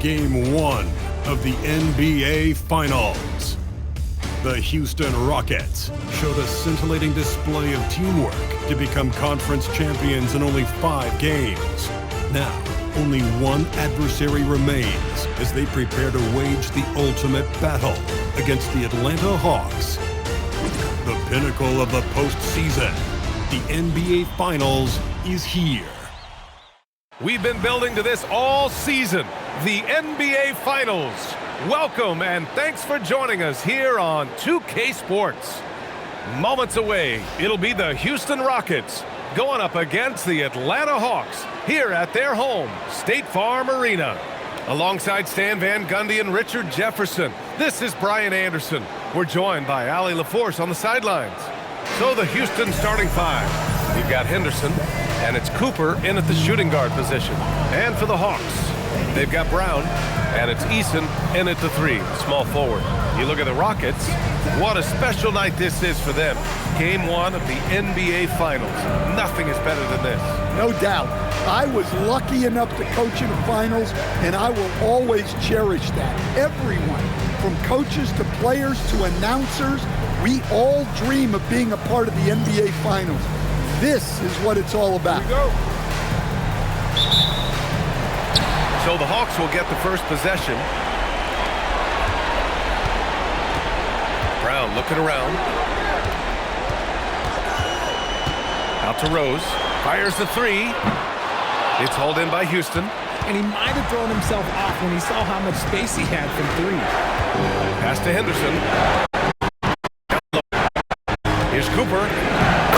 Game 1 of the NBA Finals. The Houston Rockets showed a scintillating display of teamwork to become conference champions in only 5 games. Now, only one adversary remains as they prepare to wage the ultimate battle against the Atlanta Hawks. The pinnacle of the postseason, the NBA Finals, is here. We've been building to this all season, the NBA Finals. Welcome and thanks for joining us here on 2K Sports. Moments away, it'll be the Houston Rockets going up against the Atlanta Hawks here at their home, State Farm Arena. Alongside Stan Van Gundy and Richard Jefferson, this is Brian Anderson. We're joined by Allie LaForce on the sidelines. So the Houston starting five. You've got Henderson, and it's Cooper in at the shooting guard position. And for the Hawks, they've got Brown, and it's Eason in at the 3, small forward. You look at the Rockets, what a special night this is for them. Game 1 of the NBA Finals. Nothing is better than this. No doubt. I was lucky enough to coach in the finals, and I will always cherish that. Everyone, from coaches to players to announcers, we all dream of being a part of the NBA Finals. This is what it's all about. Here we go. So the Hawks will get the first possession. Brown looking around. Out to Rose. Fires the 3. It's hauled in by Houston. And he might have thrown himself off when he saw how much space he had from 3. Pass to Henderson. Here's Cooper.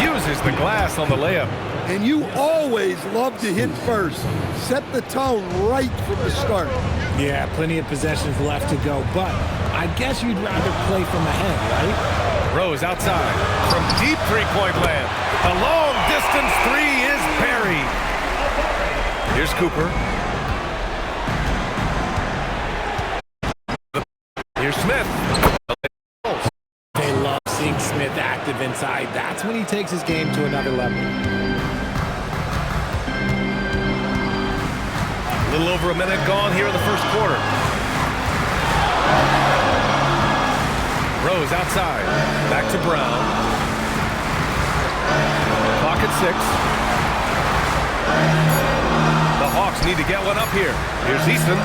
Uses the glass on the layup. And you always love to hit first. Set the tone right from the start. Yeah, plenty of possessions left to go, but I guess you'd rather play from ahead, right? Rose outside from deep three-point land. A long-distance 3 is buried. Here's Cooper. Here's Smith. They love seeing Smith active inside. That's when he takes his game to another level. A little over a minute gone here in the first quarter. Rose outside. Back to Brown. Clock at 6. The Hawks need to get one up here. Here's Easton.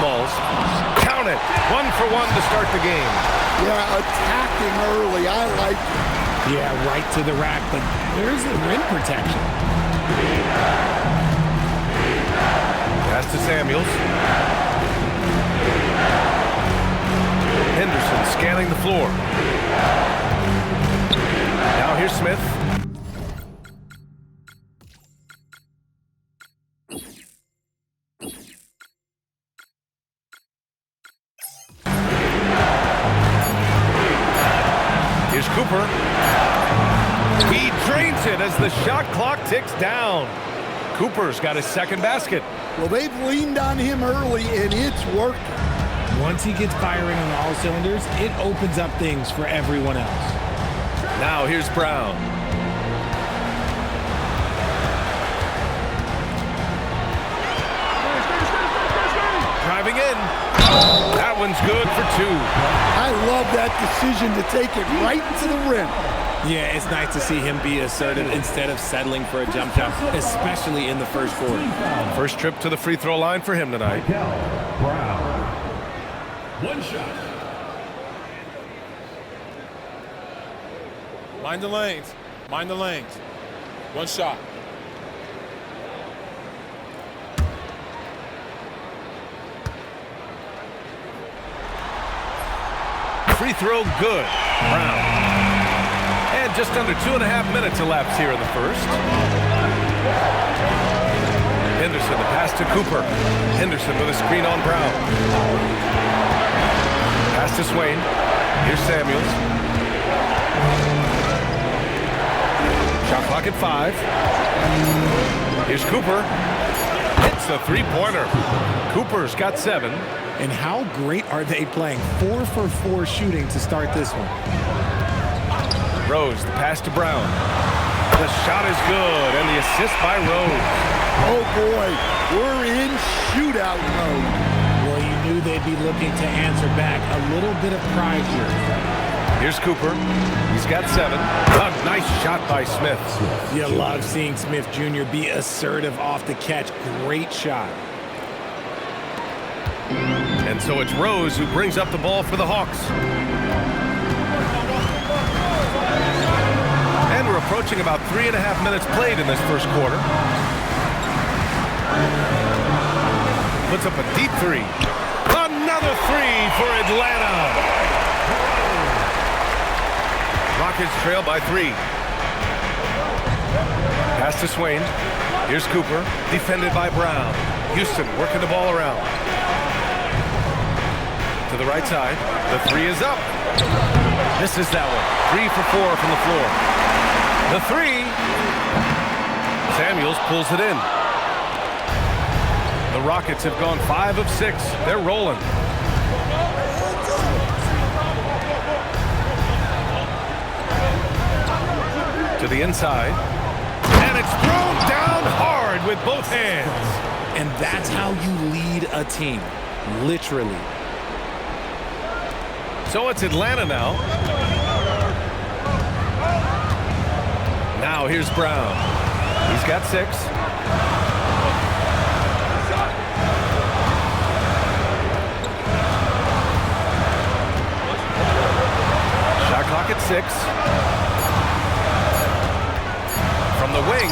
Smalls. Count it. 1 for 1 to start the game. Yeah, attacking early. I like it. Yeah, right to the rack, but where's the rim protection? Pass to Samuels. Henderson scanning the floor. Now here's Smith. Here's Cooper. He drains it as the shot clock ticks down. Cooper's got his second basket. Well, they've leaned on him early, and it's working. Once he gets firing on all cylinders, it opens up things for everyone else. Now here's Brown. Driving in. That one's good for 2. I love that decision to take it right to the rim. Yeah, it's nice to see him be assertive instead of settling for a jump shot, especially in the first quarter. First trip to the free throw line for him tonight. Brown. 1 shot. Mind the lanes. Mind the lanes. 1 shot. Free throw good. Brown. And just under 2.5 minutes elapsed here in the first. Henderson, the pass to Cooper. Henderson with a screen on Brown. Pass to Swain. Here's Samuels. Shot clock at 5. Here's Cooper. Hits a 3-pointer. Cooper's got 7. And how great are they playing? 4 for 4 shooting to start this one. Rose, the pass to Brown. The shot is good, and the assist by Rose. Oh, boy, we're in shootout mode. Well, you knew they'd be looking to answer back. A little bit of pride here. Here's Cooper. He's got 7. A nice shot by Smith. You love seeing Smith Jr. be assertive off the catch. Great shot. And so it's Rose who brings up the ball for the Hawks. And we're approaching about 3.5 minutes played in this first quarter. Puts up a deep 3. Another 3 for Atlanta. Rockets trail by 3. Pass to Swain. Here's Cooper, defended by Brown. Houston working the ball around. To To the right side. The three is up. Misses that one. 3 for 4 from the floor. The three. Samuels pulls it in. The Rockets have gone 5 of 6. They're rolling. To the inside. And it's thrown down hard with both hands. And that's how you lead a team. Literally. So it's Atlanta now. Now here's Brown. He's got 6. Shot clock at 6. From the wing.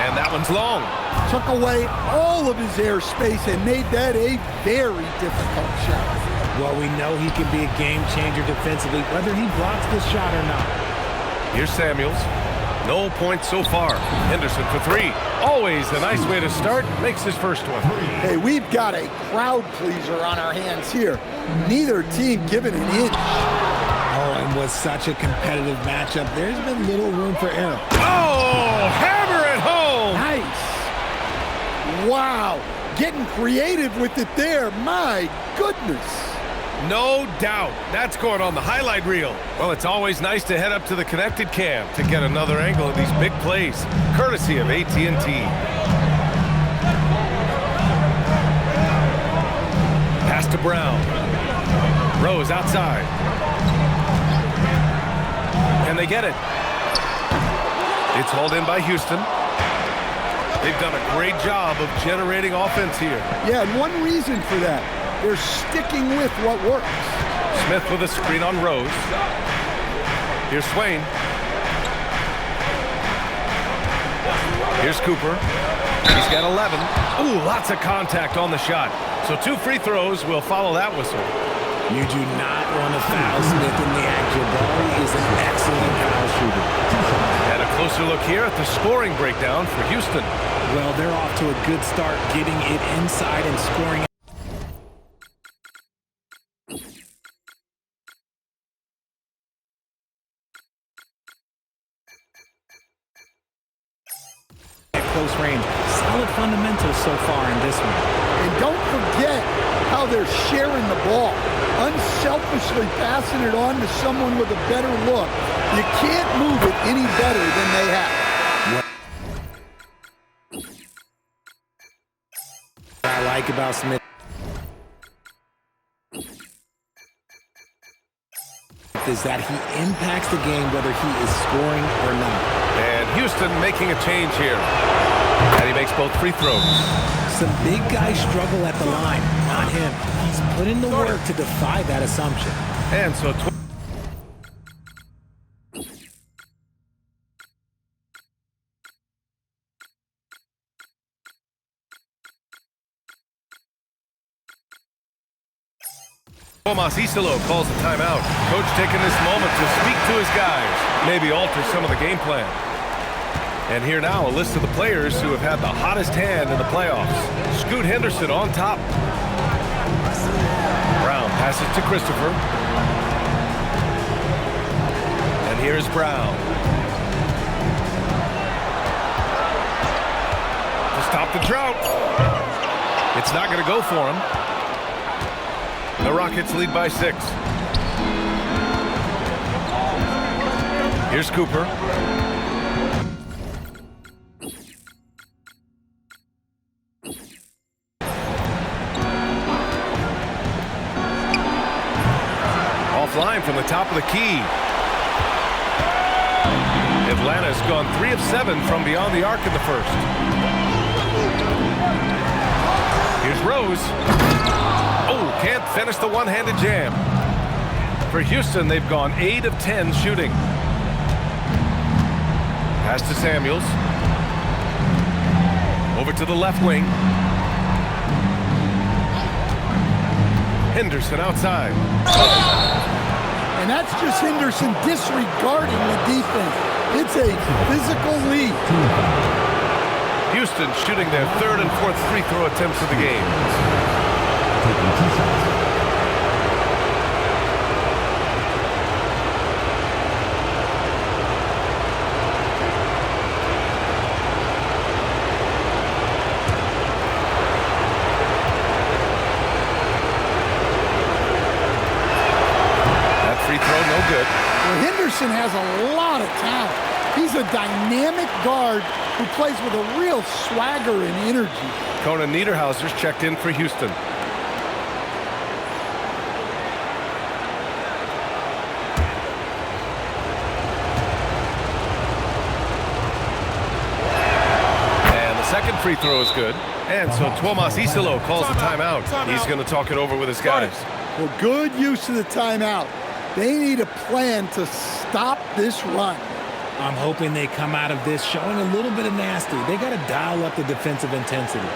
And that one's long. Took away all of his airspace and made that a very difficult shot. Well, we know he can be a game changer defensively, whether he blocks the shot or not. Here's Samuels. No points so far. Henderson for 3. Always a nice way to start. Makes his first one. Hey, we've got a crowd pleaser on our hands here. Neither team given an inch. Oh, and with such a competitive matchup, there's been little room for error. Oh, hammer it home! Nice. Wow. Getting creative with it there. My goodness. No doubt. That's going on the highlight reel. Well, it's always nice to head up to the connected cam to get another angle of these big plays, courtesy of AT&T. Pass to Brown. Rose outside. And they get it. It's hauled in by Houston. They've done a great job of generating offense here. Yeah, and one reason for that. They're sticking with what works. Smith with a screen on Rose. Here's Swain. Here's Cooper. He's got 11. Ooh, lots of contact on the shot. So 2 free throws will follow that whistle. You do not want to foul Smith in the act. Jabari is an excellent foul shooter. And a closer look here at the scoring breakdown for Houston. Well, they're off to a good start getting it inside and scoring. Close range. Solid fundamentals so far in this one. And don't forget how they're sharing the ball. Unselfishly passing it on to someone with a better look. You can't move it any better than they have. What I like about Smith is that he impacts the game whether he is scoring or not. And Houston making a change here. And he makes both free throws. Some big guys struggle at the line, not him. He's put in the work to defy that assumption. And so Tomas Isolo calls a timeout. Coach taking this moment to speak to his guys, maybe alter some of the game plan. And here now, a list of the players who have had the hottest hand in the playoffs. Scoot Henderson on top. Brown passes to Christopher. And here's Brown. To stop the drought. It's not going to go for him. The Rockets lead by 6. Here's Cooper. Offline from the top of the key. Atlanta's gone 3 of 7 from beyond the arc in the first. Here's Rose. Oh, can't finish the one-handed jam. For Houston, they've gone 8 of 10 shooting. Pass to Samuels. Over to the left wing. Henderson outside. And that's just Henderson disregarding the defense. It's a physical lead. Houston shooting their 3rd and 4th free throw attempts of the game. good. Well, Henderson has a lot of talent. He's a dynamic guard who plays with a real swagger and energy. Conan Niederhauser's checked in for Houston. And the second free throw is good. And so Tuomas Isalo calls the timeout. He's going to talk it over with his guys. Well, good use of the timeout. They need a plan to stop this run. I'm hoping they come out of this showing a little bit of nasty. They got to dial up the defensive intensity.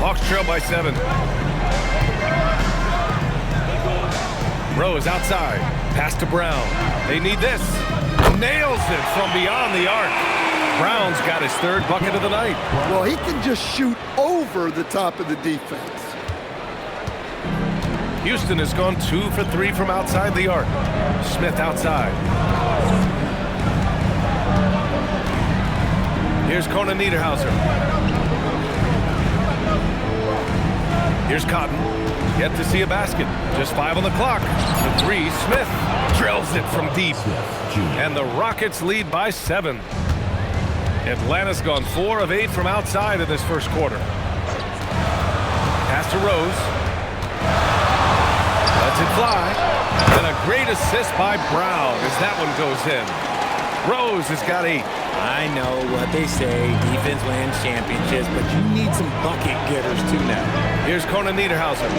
Hawks trail by 7. Rose outside. Pass to Brown. They need this. Nails it from beyond the arc. Brown's got his third bucket of the night. Well, he can just shoot over the top of the defense. Houston has gone 2 for 3 from outside the arc. Smith outside. Here's Conan Niederhauser. Here's Cotton. Yet to see a basket. Just 5 on the clock. The 3, Smith drills it from deep. And the Rockets lead by 7. Atlanta's gone 4 of 8 from outside in this first quarter. Pass to Rose. Lets it fly. And a great assist by Brown as that one goes in. Rose has got 8. I know what they say, defense wins championships, but you need some bucket getters too now. Here's Conan Niederhauser.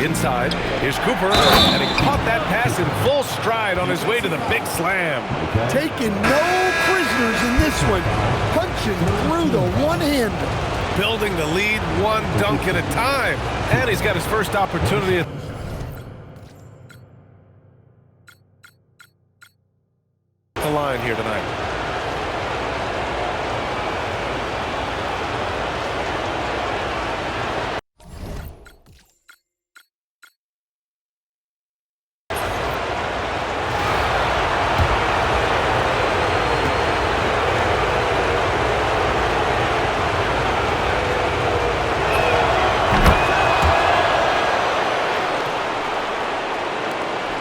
Inside, here's Cooper, and he caught that pass in full stride on his way to the big slam. Taking no prisoners in this one, punching through the one-hander. Building the lead one dunk at a time, and he's got his first opportunity. The line here tonight.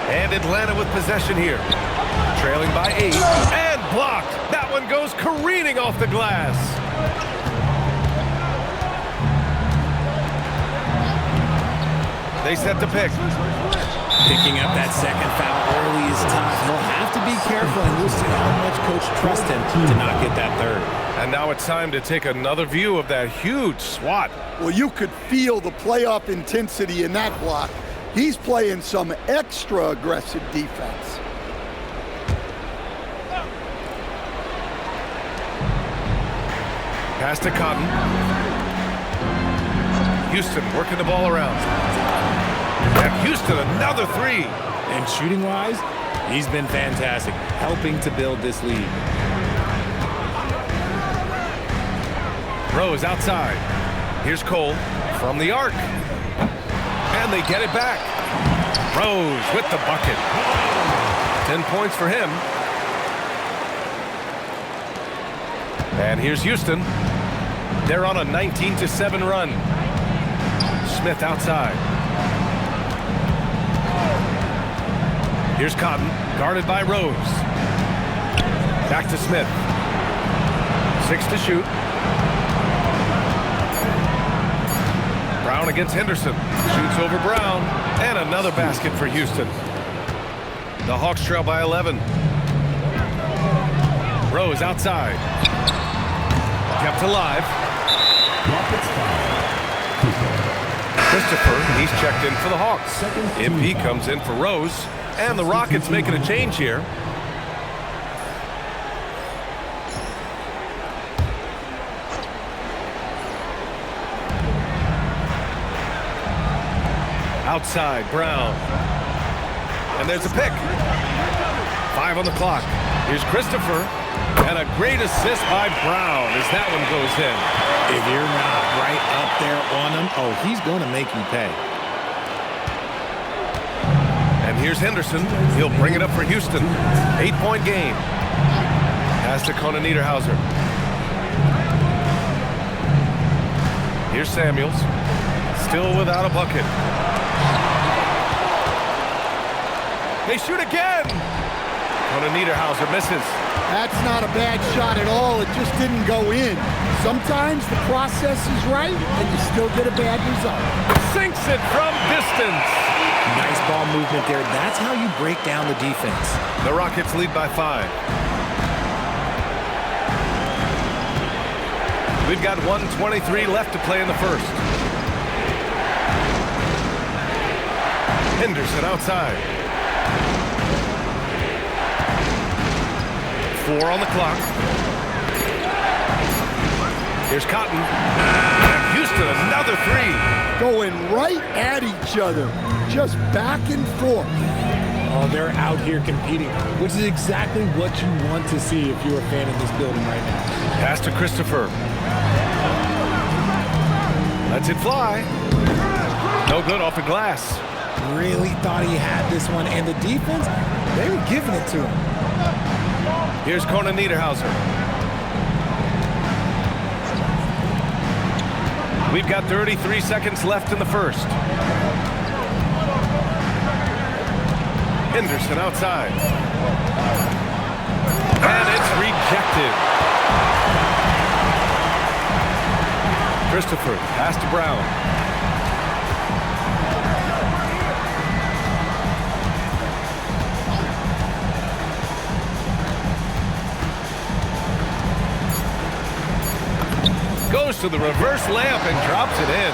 And Atlanta with possession here. Trailing by 8, and blocked. That one goes careening off the glass. They set the pick. Picking up that second foul early is tough. He'll have to be careful, and we'll see how much Coach trusts him to not get that third. And now it's time to take another view of that huge swat. Well, you could feel the playoff intensity in that block. He's playing some extra aggressive defense. Pass to Cotton. Houston working the ball around. And Houston, another 3. And shooting-wise, he's been fantastic, helping to build this lead. Rose outside. Here's Cole. From the arc. And they get it back. Rose with the bucket. 10 points for him. And here's Houston. They're on a 19-7 run. Smith outside. Here's Cotton, guarded by Rose. Back to Smith. 6 to shoot. Brown against Henderson. Shoots over Brown. And another basket for Houston. The Hawks trail by 11. Rose outside. Kept alive. Christopher, he's checked in for the Hawks. MP comes in for Rose. And the Rockets making a change here. Outside, Brown. And there's a pick. 5 on the clock. Here's Christopher. And a great assist by Brown as that one goes in. If you're not right up there on him, oh, he's going to make you pay. And here's Henderson. He'll bring it up for Houston. 8-point game. Pass to Conan Niederhauser. Here's Samuels. Still without a bucket. They shoot again. Conan Niederhauser misses. That's not a bad shot at all. It just didn't go in. Sometimes the process is right, and you still get a bad result. Sinks it from distance. Nice ball movement there. That's how you break down the defense. The Rockets lead by 5. We've got 1:23 left to play in the first. Henderson outside. 4 on the clock. Here's Cotton. And Houston, another 3. Going right at each other. Just back and forth. Oh, they're out here competing, which is exactly what you want to see if you're a fan of this building right now. Pass to Christopher. Lets it fly. No good off the glass. Really thought he had this one, and the defense, they were giving it to him. Here's Conan Niederhauser. We've got 33 seconds left in the first. Henderson outside. And it's rejected. Christopher, pass to Brown. Goes to the reverse layup and drops it in.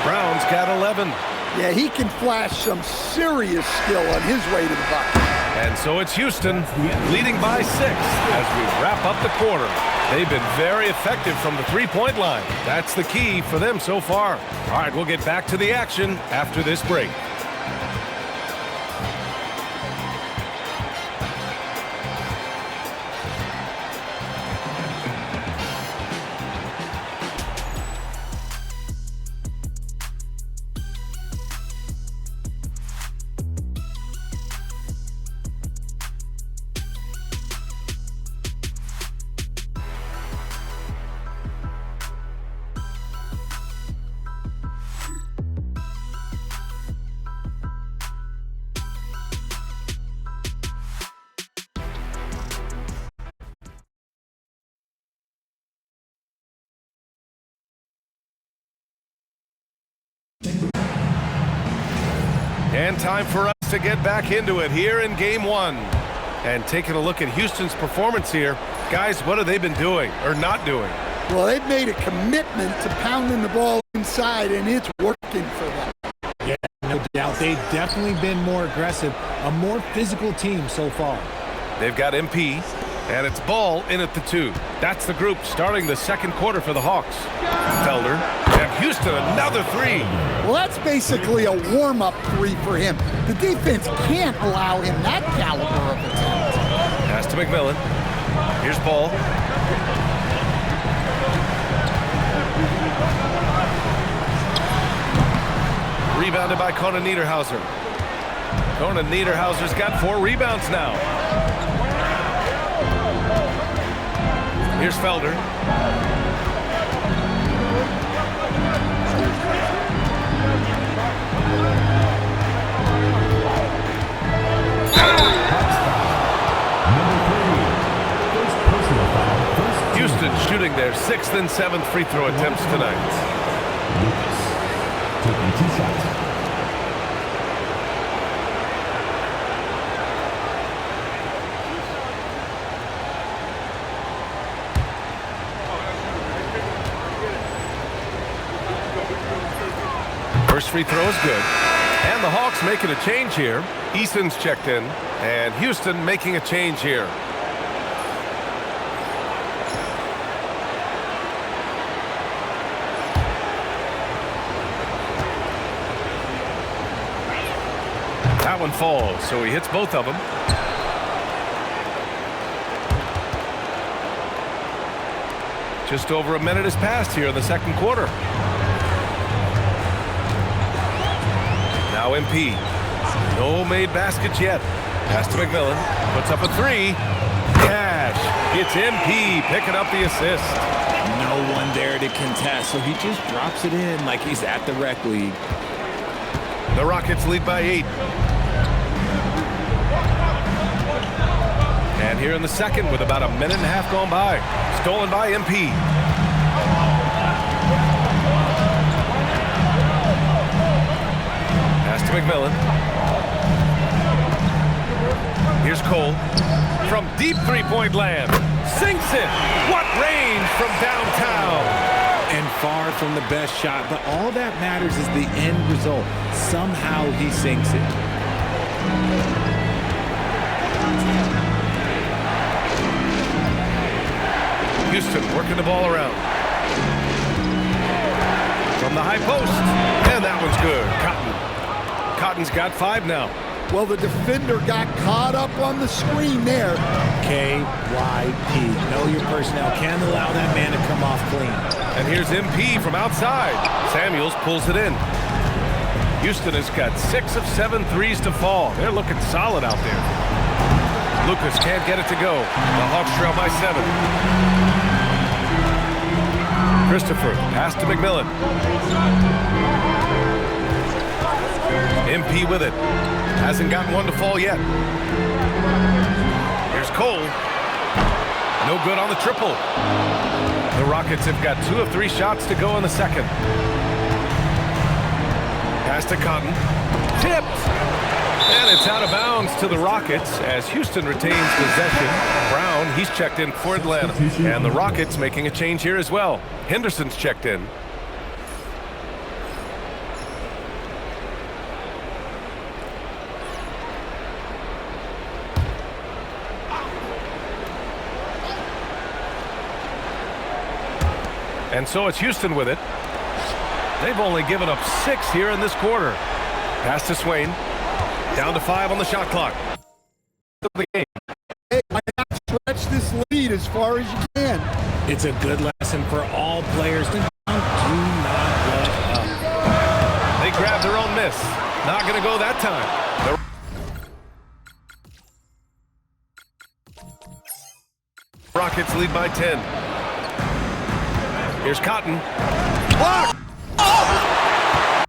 Brown's got 11. Yeah, he can flash some serious skill on his way to the bucket. And so it's Houston leading by 6 as we wrap up the quarter. They've been very effective from the three-point line. That's the key for them so far. All right, we'll get back to the action after this break. And time for us to get back into it here in Game 1. And taking a look at Houston's performance here. Guys, what have they been doing or not doing? Well, they've made a commitment to pounding the ball inside, and it's working for them. Yeah, no doubt. They've definitely been more aggressive, a more physical team so far. They've got MP, and it's Ball in at the 2. That's the group starting the second quarter for the Hawks. Felder, and Houston, another 3. Well, that's basically a warm-up 3 for him. The defense can't allow him that caliber of attempt. Pass to McMillan. Here's Ball. Rebounded by Conan Niederhauser. Conan Niederhauser's got 4 rebounds now. Here's Felder. Houston shooting their 6th and 7th free throw attempts tonight. Taking 2 shots. First free throw is good. And the Hawks making a change here. Eason's checked in. And Houston making a change here. That one falls, so he hits both of them. Just over a minute has passed here in the second quarter. Now MP. No made baskets yet. Pass to McMillan. Puts up a 3. Cash. It's MP picking up the assist. No one there to contest, so he just drops it in like he's at the rec league. The Rockets lead by 8. And here in the second with about a minute and a half gone by. Stolen by MP. Pass to McMillan. Here's Cole. From deep three-point land. Sinks it. What range from downtown. And far from the best shot, but all that matters is the end result. Somehow he sinks it. Houston working the ball around. From the high post. And that one's good. Cotton's got 5 now. Well, the defender got caught up on the screen there. KYP. Know your personnel. Can't allow that man to come off clean. And here's MP from outside. Samuels pulls it in. Houston has got 6 of 7 threes to fall. They're looking solid out there. Lucas can't get it to go. The Hawks trail by 7. Christopher, pass to McMillan. MP with it. Hasn't gotten one to fall yet. Here's Cole. No good on the triple. The Rockets have got 2 of 3 shots to go in the second. Pass to Cotton. Tipped. And it's out of bounds to the Rockets as Houston retains possession. Brown, he's checked in for Atlanta. And the Rockets making a change here as well. Henderson's checked in. And so it's Houston with it. They've only given up 6 here in this quarter. Pass to Swain. Down to 5 on the shot clock. Hey, why not stretch this lead as far as you can? It's a good lesson for all players to do not let up. They grab their own miss. Not going to go that time. The Rockets lead by 10. Here's Cotton. Block! Oh!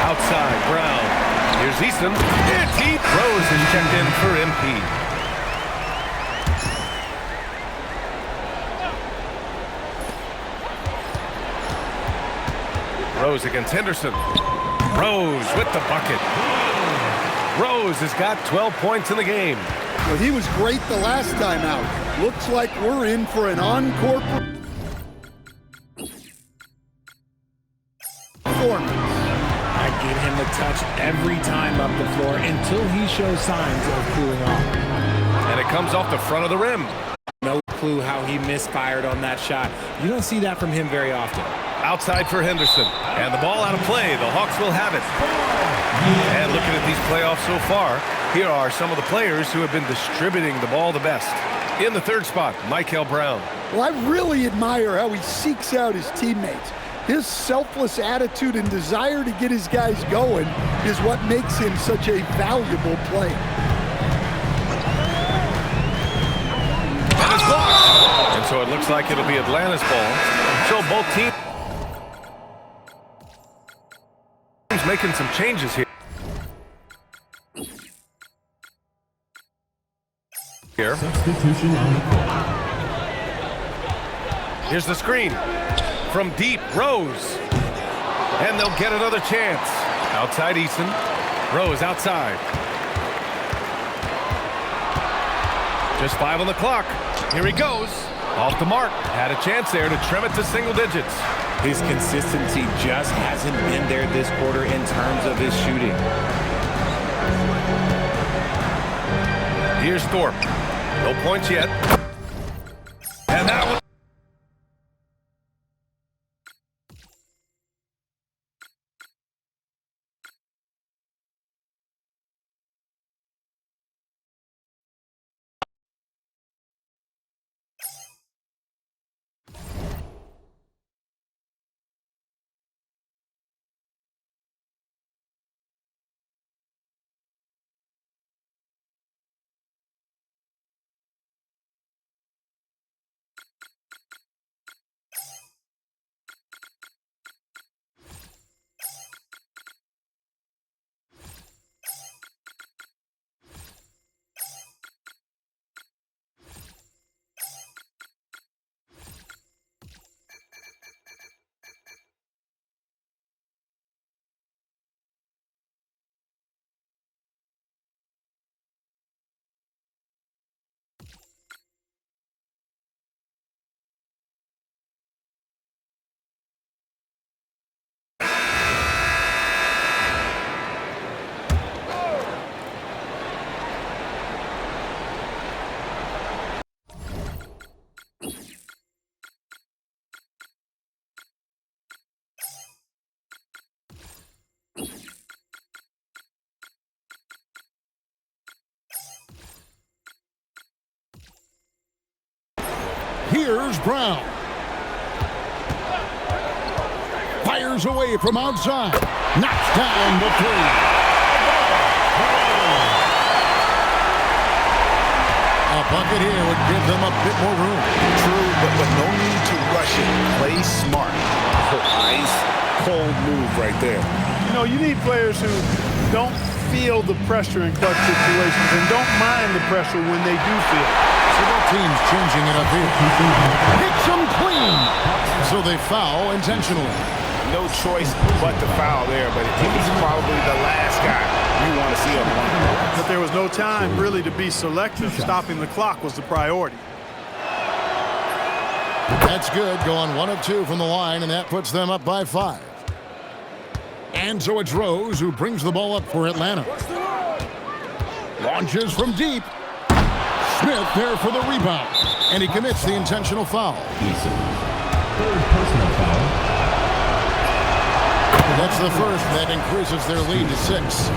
Outside, Brown. Here's Easton. It's Heath. Rose is checked in for MP. Rose against Henderson. Rose with the bucket. Rose has got 12 points in the game. Well, he was great the last time out. Looks like we're in for an encore performance. I give him the touch every time up the floor until he shows signs of cooling off. And it comes off the front of the rim. No clue how he misfired on that shot. You don't see that from him very often. Outside for Henderson. And the ball out of play. The Hawks will have it. And looking at these playoffs so far, Here are some of the players who have been distributing the ball the best. In the third spot, Michael Brown. Well, I really admire how he seeks out his teammates. His selfless attitude and desire to get his guys going is what makes him such a valuable player. And it's blocked. And so it looks like it'll be Atlanta's ball. So both teams making some changes here. Substitution on the court. Here's the screen. From deep, Rose. And they'll get another chance. Outside Eason. Rose outside. Just 5 on the clock. Here he goes. Off the mark. Had a chance there to trim it to single digits. His consistency just hasn't been there this quarter in terms of his shooting. Here's Thorpe. No points yet. And that one. Here's Brown. Fires away from outside. Knocks down the three. A bucket here would give them a bit more room. True, but no need to rush it. Play smart. Ice cold move right there. You know, you need players who don't feel the pressure in clutch situations and don't mind the pressure when they do feel it. So both teams changing it up here. Hits them clean. So they foul intentionally. No choice but to foul there, but he's probably the last guy you want to see him run. But there was no time really to be selective. Stopping the clock was the priority. That's good, going 1 of 2 from the line, and that puts them up by 5. And so it's Rose who brings the ball up for Atlanta. Launches from deep. Smith there for the rebound, and he commits the intentional foul. Third personal foul. That's the first. That increases their lead to 6.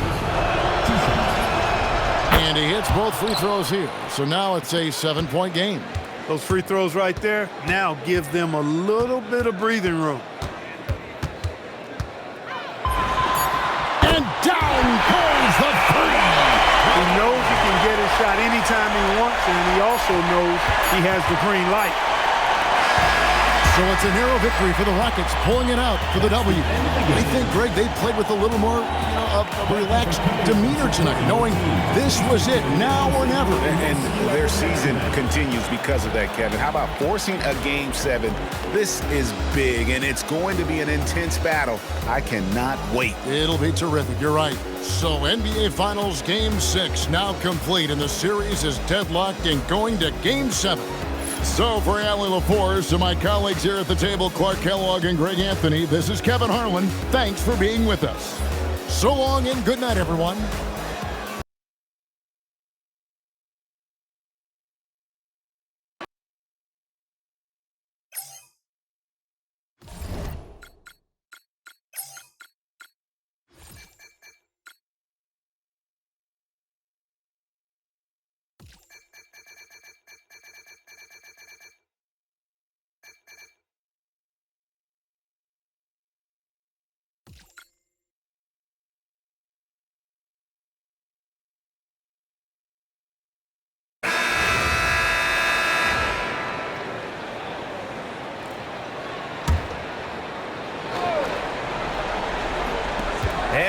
And he hits both free throws here, so now it's a 7-point game. Those free throws right there now give them a little bit of breathing room. And down goes the three. He knows he can get his shot anytime he wants, and he also knows he has the green light. So it's a narrow victory for the Rockets, pulling it out for the W. I think, Greg, they played with a little more relaxed demeanor tonight, knowing this was it, now or never. And their season continues because of that, Kevin. How about forcing a Game 7? This is big, and it's going to be an intense battle. I cannot wait. It'll be terrific, you're right. So NBA Finals Game 6 now complete, and the series is deadlocked and going to Game 7. So for Allie LaForce, to my colleagues here at the table, Clark Kellogg and Greg Anthony, this is Kevin Harlan. Thanks for being with us. So long and good night, everyone.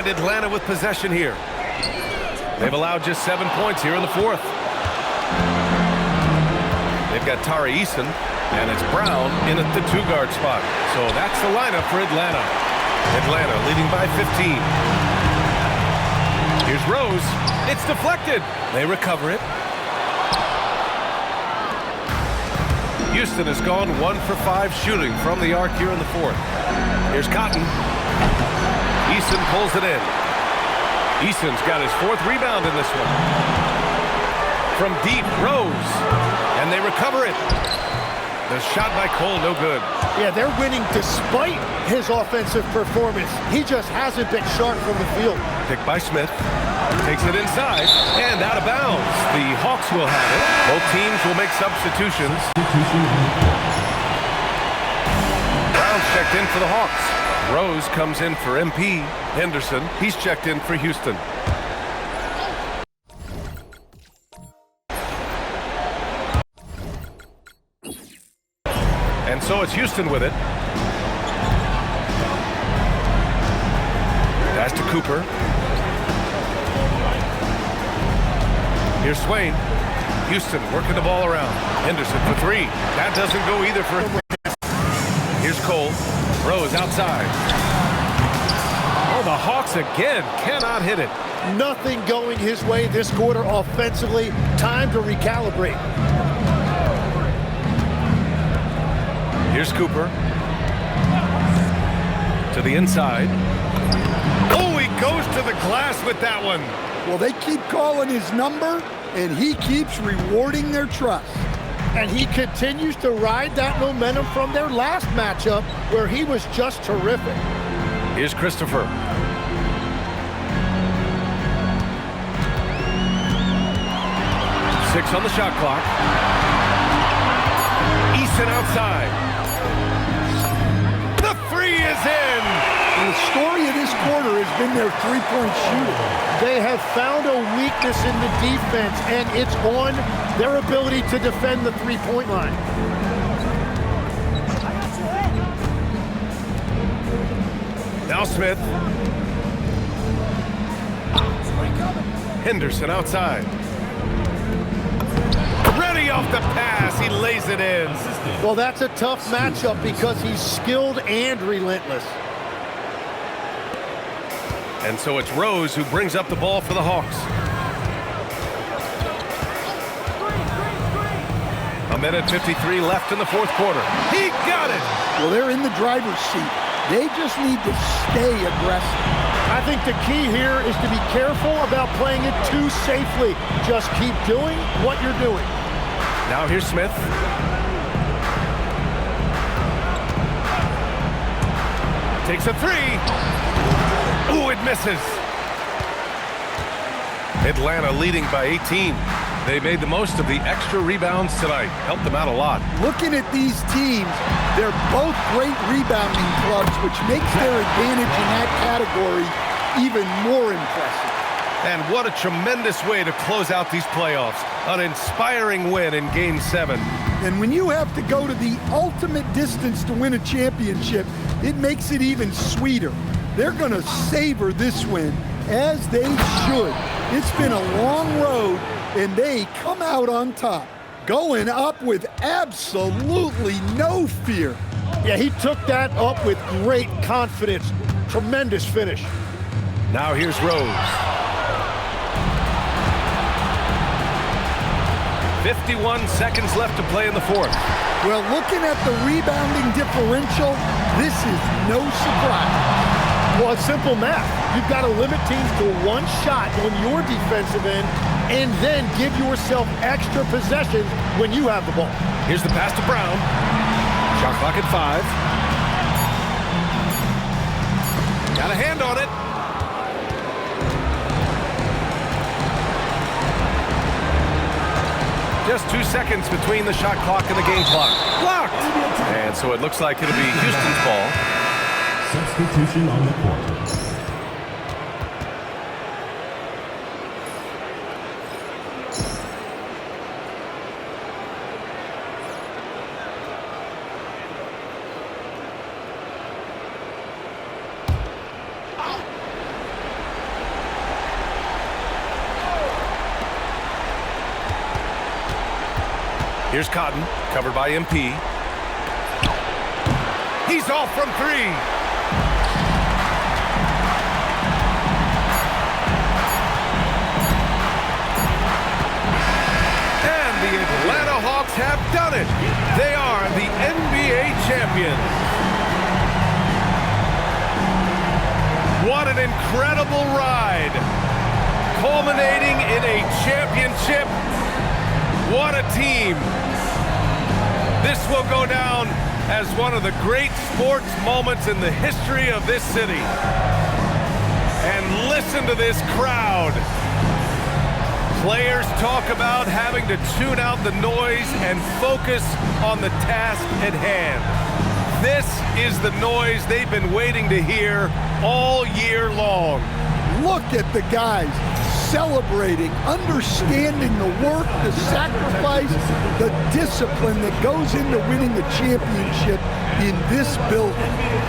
And Atlanta with possession here. They've allowed just 7 points here in the fourth. They've got Tari Eason, and it's Brown in at the 2-guard spot. So that's the lineup for Atlanta. Atlanta leading by 15. Here's Rose. It's deflected. They recover it. Houston has gone 1 for 5 shooting from the arc here in the fourth. Here's Cotton. Eason pulls it in. Eason's got his 4th rebound in this one. From deep, Rose. And they recover it. The shot by Cole, no good. Yeah, they're winning despite his offensive performance. He just hasn't been sharp from the field. Picked by Smith. Takes it inside and out of bounds. The Hawks will have it. Both teams will make substitutions. Brown's checked in for the Hawks. Rose comes in for MP. Henderson, he's checked in for Houston. And so it's Houston with it. Pass to Cooper. Here's Swain. Houston working the ball around. Henderson for 3. That doesn't go either for him. Here's Cole. Rose outside. Oh, the Hawks again cannot hit it. Nothing going his way this quarter offensively. Time to recalibrate. Here's Cooper. To the inside. Oh, he goes to the glass with that one. Well, they keep calling his number, and he keeps rewarding their trust. And he continues to ride that momentum from their last matchup where he was just terrific. Here's Christopher. Six on the shot clock. Eason outside. The 3 is in. And the story of this quarter has been their 3-point shooting. They have found a weakness in the defense, and it's on their ability to defend the 3-point line. Now Smith. Henderson outside. Ready off the pass. He lays it in. Well, that's a tough matchup because he's skilled and relentless. And so it's Rose who brings up the ball for the Hawks. A minute 53 left in the fourth quarter. He got it! Well, they're in the driver's seat. They just need to stay aggressive. I think the key here is to be careful about playing it too safely. Just keep doing what you're doing. Now here's Smith. Takes a 3. Ooh, it misses. Atlanta leading by 18. They made the most of the extra rebounds tonight. Helped them out a lot. Looking at these teams, they're both great rebounding clubs, which makes their advantage in that category even more impressive. And what a tremendous way to close out these playoffs. An inspiring win in Game 7. And when you have to go to the ultimate distance to win a championship, it makes it even sweeter. They're going to savor this win, as they should. It's been a long road, and they come out on top, going up with absolutely no fear. Yeah, he took that up with great confidence. Tremendous finish. Now here's Rose. 51 seconds left to play in the fourth. Well, looking at the rebounding differential, this is no surprise. Well, it's simple math. You've got to limit teams to 1 shot on your defensive end and then give yourself extra possessions when you have the ball. Here's the pass to Brown. Shot clock at 5. Got a hand on it. Just 2 seconds between the shot clock and the game clock. Blocked! And so it looks like it'll be Houston's ball. Substitution on the court. Here's Cotton, covered by MP. He's off from three. And the Atlanta Hawks have done it. They are the NBA champions. What an incredible ride. Culminating in a championship. What a team. This will go down as one of the great sports moments in the history of this city. And listen to this crowd. Players talk about having to tune out the noise and focus on the task at hand. This is the noise they've been waiting to hear all year long. Look at the guys celebrating, understanding the work, the sacrifice, the discipline that goes into winning the championship in this building.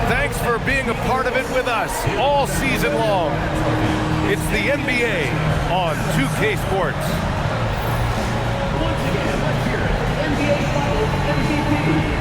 Thanks for being a part of it with us all season long. It's the NBA on 2K Sports. Once again, let's hear it. NBA Finals MVP.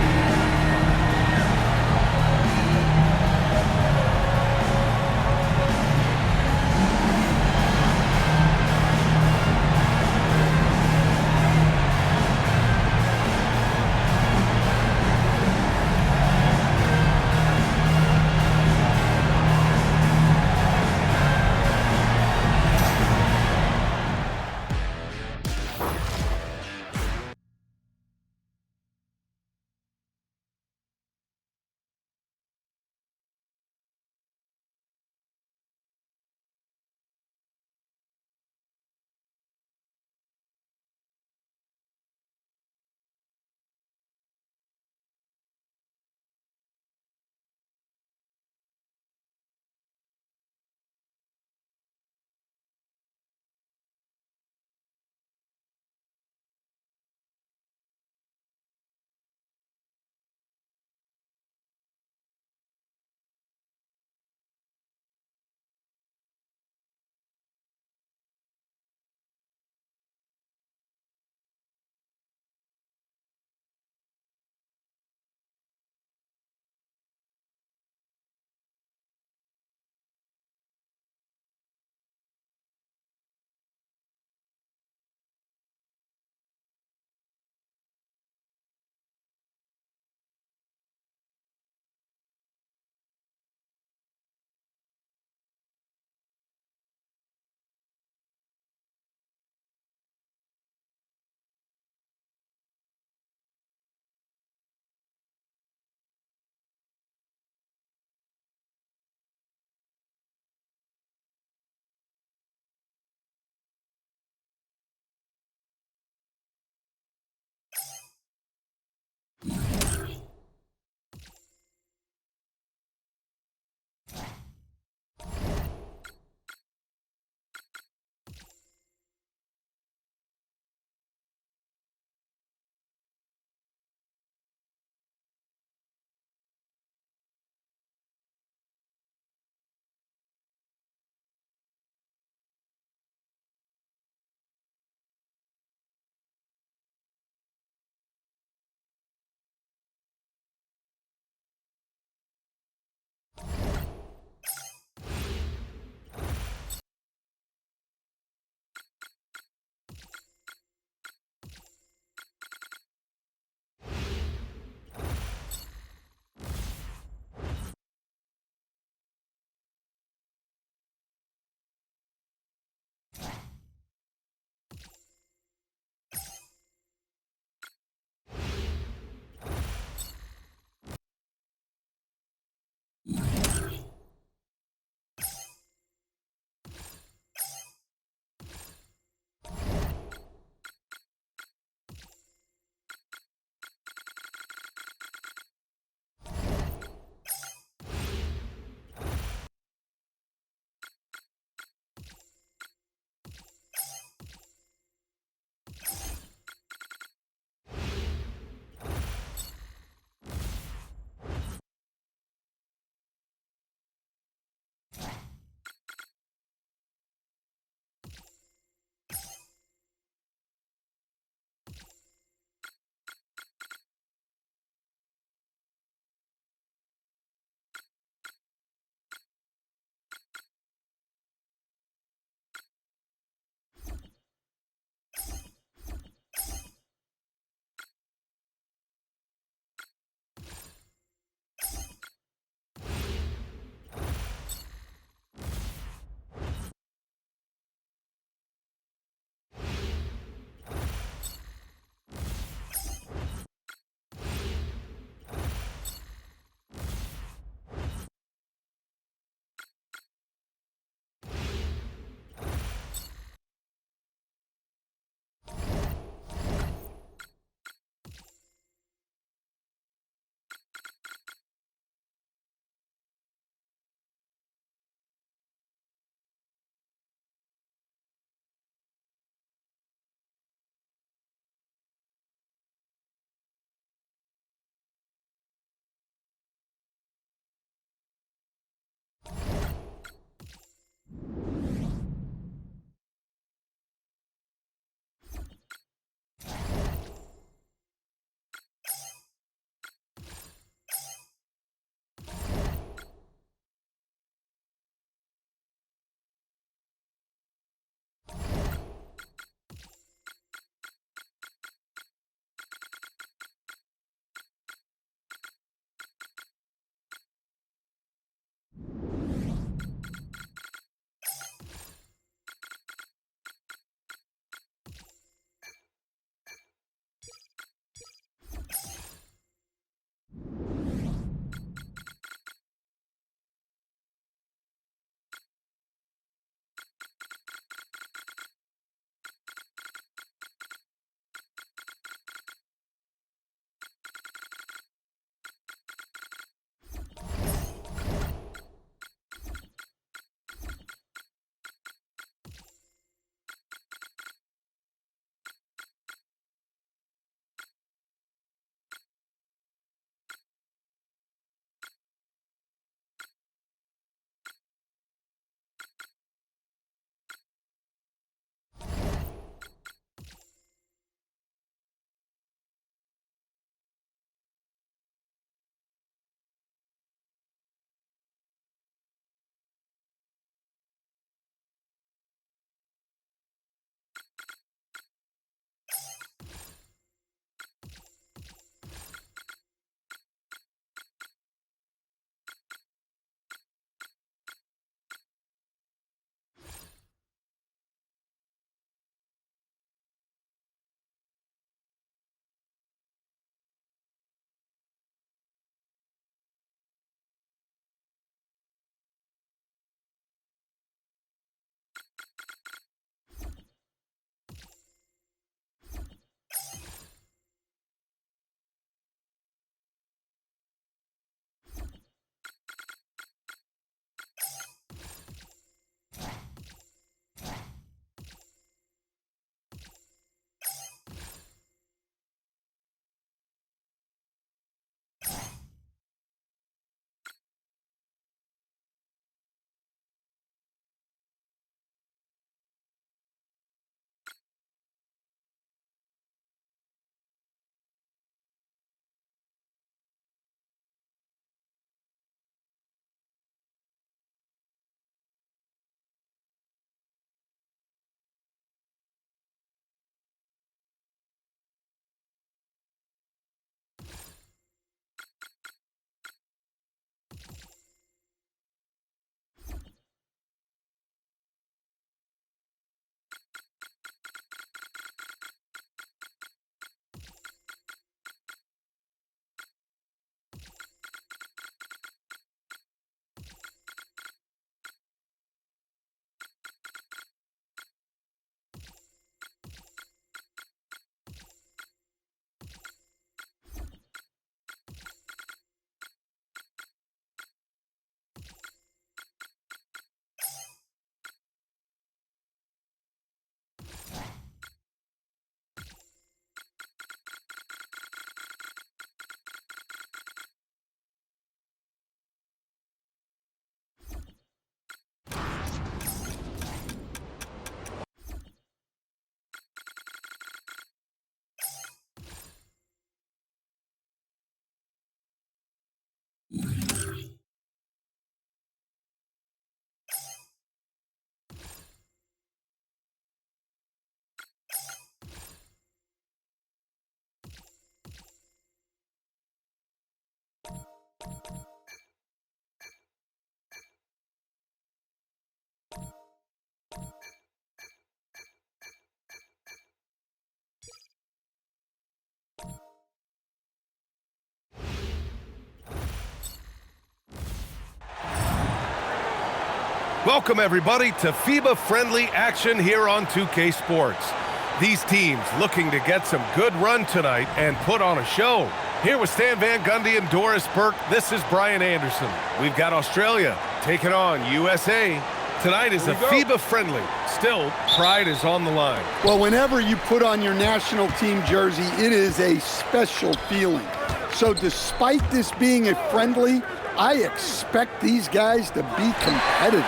Welcome, everybody, to FIBA-friendly action here on 2K Sports. These teams looking to get some good run tonight and put on a show. Here with Stan Van Gundy and Doris Burke, this is Brian Anderson. We've got Australia taking on USA. Tonight is a FIBA-friendly. Still, pride is on the line. Well, whenever you put on your national team jersey, it is a special feeling. So despite this being a friendly, I expect these guys to be competitive.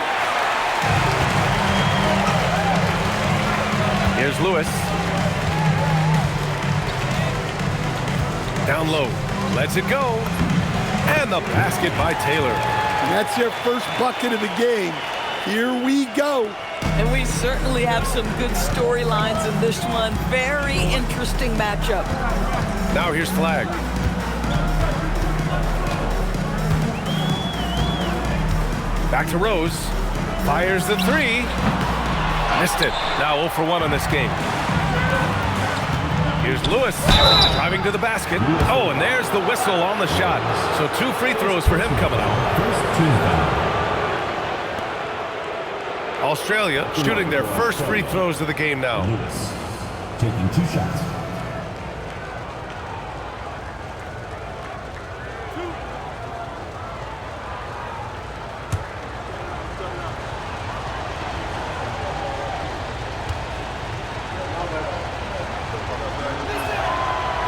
Here's Lewis. Down low. Lets it go. And the basket by Taylor. And that's their first bucket of the game. Here we go. And we certainly have some good storylines in this one. Very interesting matchup. Now here's Flag. Back to Rose. Fires the three. Missed it. Now 0 for 1 on this game. Here's Lewis driving to the basket. Oh, and there's the whistle on the shot. So 2 free throws for him coming out. Australia shooting their first free throws of the game now. Lewis taking 2 shots.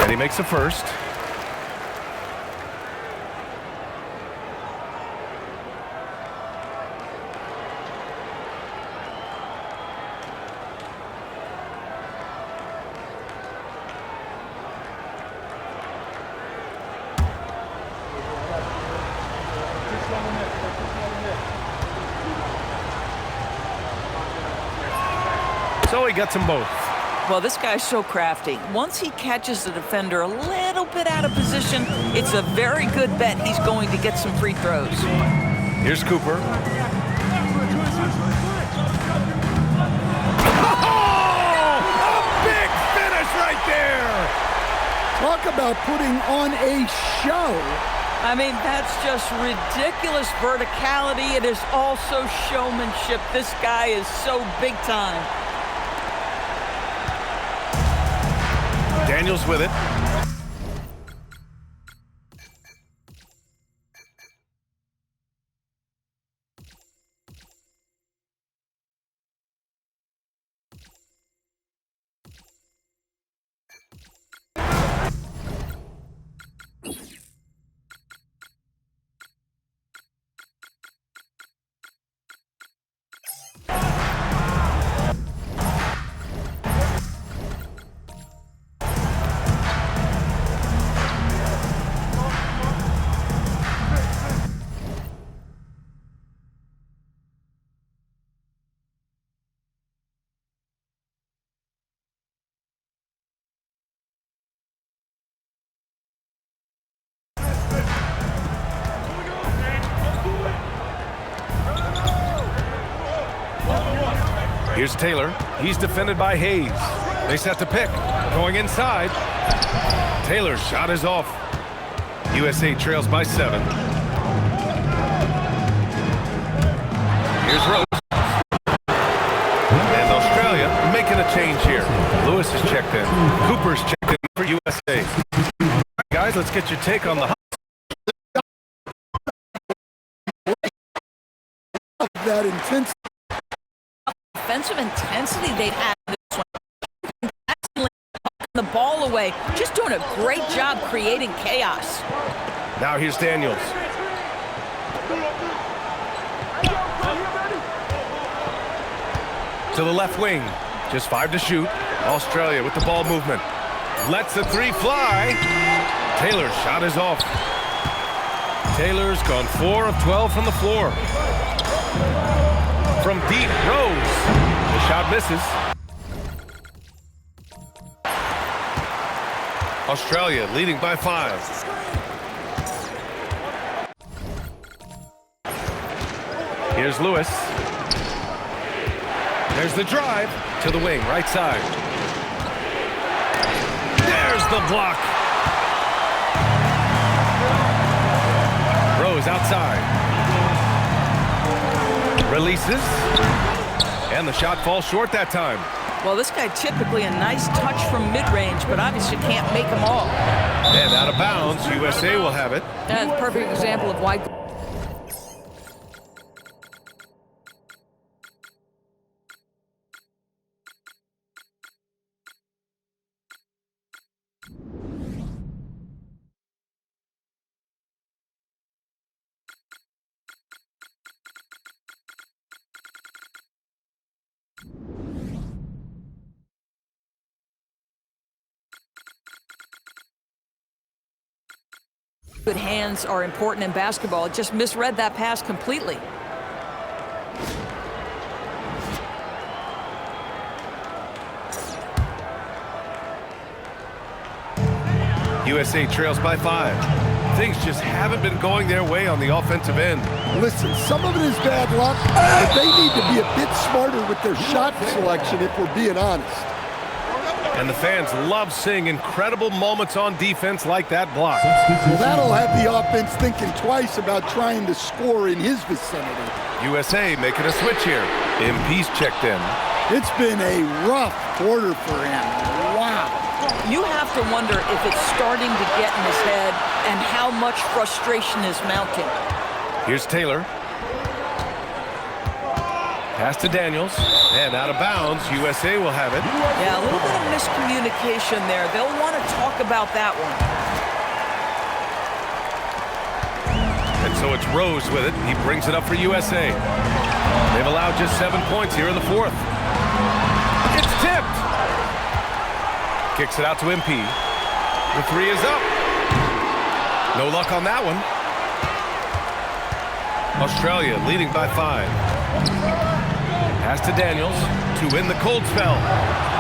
And he makes a first. So he gets them both. Well, this guy's so crafty. Once he catches the defender a little bit out of position, it's a very good bet he's going to get some free throws. Here's Cooper. Oh! A big finish right there! Talk about putting on a show. I mean, that's just ridiculous verticality. It is also showmanship. This guy is so big time. Daniels with it. Here's Taylor. He's defended by Hayes. They set the pick. Going inside. Taylor's shot is off. USA trails by 7. Here's Rose. And Australia making a change here. Lewis is checked in. Cooper's checked in for USA. All right, guys, let's get your take on the that intensity. Offensive intensity they've had in this one. The ball away. Just doing a great job creating chaos. Now here's Daniels. To the left wing. Just 5 to shoot. Australia with the ball movement. Lets the 3 fly. Taylor's shot is off. Taylor's gone 4 of 12 from the floor. From deep, Rose. The shot misses. Australia leading by 5. Here's Lewis. There's the drive to the wing, right side. There's the block. Rose outside. Releases. And the shot falls short that time. Well, this guy typically a nice touch from mid-range, but obviously can't make them all. And out of bounds, USA will have it. That's a perfect example of why. Good hands are important in basketball. It just misread that pass completely. USA trails by 5. Things just haven't been going their way on the offensive end. Listen, some of it is bad luck, but they need to be a bit smarter with their shot selection if we're being honest. And the fans love seeing incredible moments on defense like that block. Well, that'll have the offense thinking twice about trying to score in his vicinity. USA making a switch here. MP's checked in. It's been a rough quarter for him. Wow. You have to wonder if it's starting to get in his head and how much frustration is mounting. Here's Taylor. Pass to Daniels, and out of bounds, USA will have it. Yeah, a little bit of miscommunication there. They'll want to talk about that one. And so it's Rose with it. He brings it up for USA. They've allowed just 7 points here in the fourth. It's tipped. Kicks it out to MP. The three is up. No luck on that one. Australia leading by 5. Pass to Daniels to win the cold spell.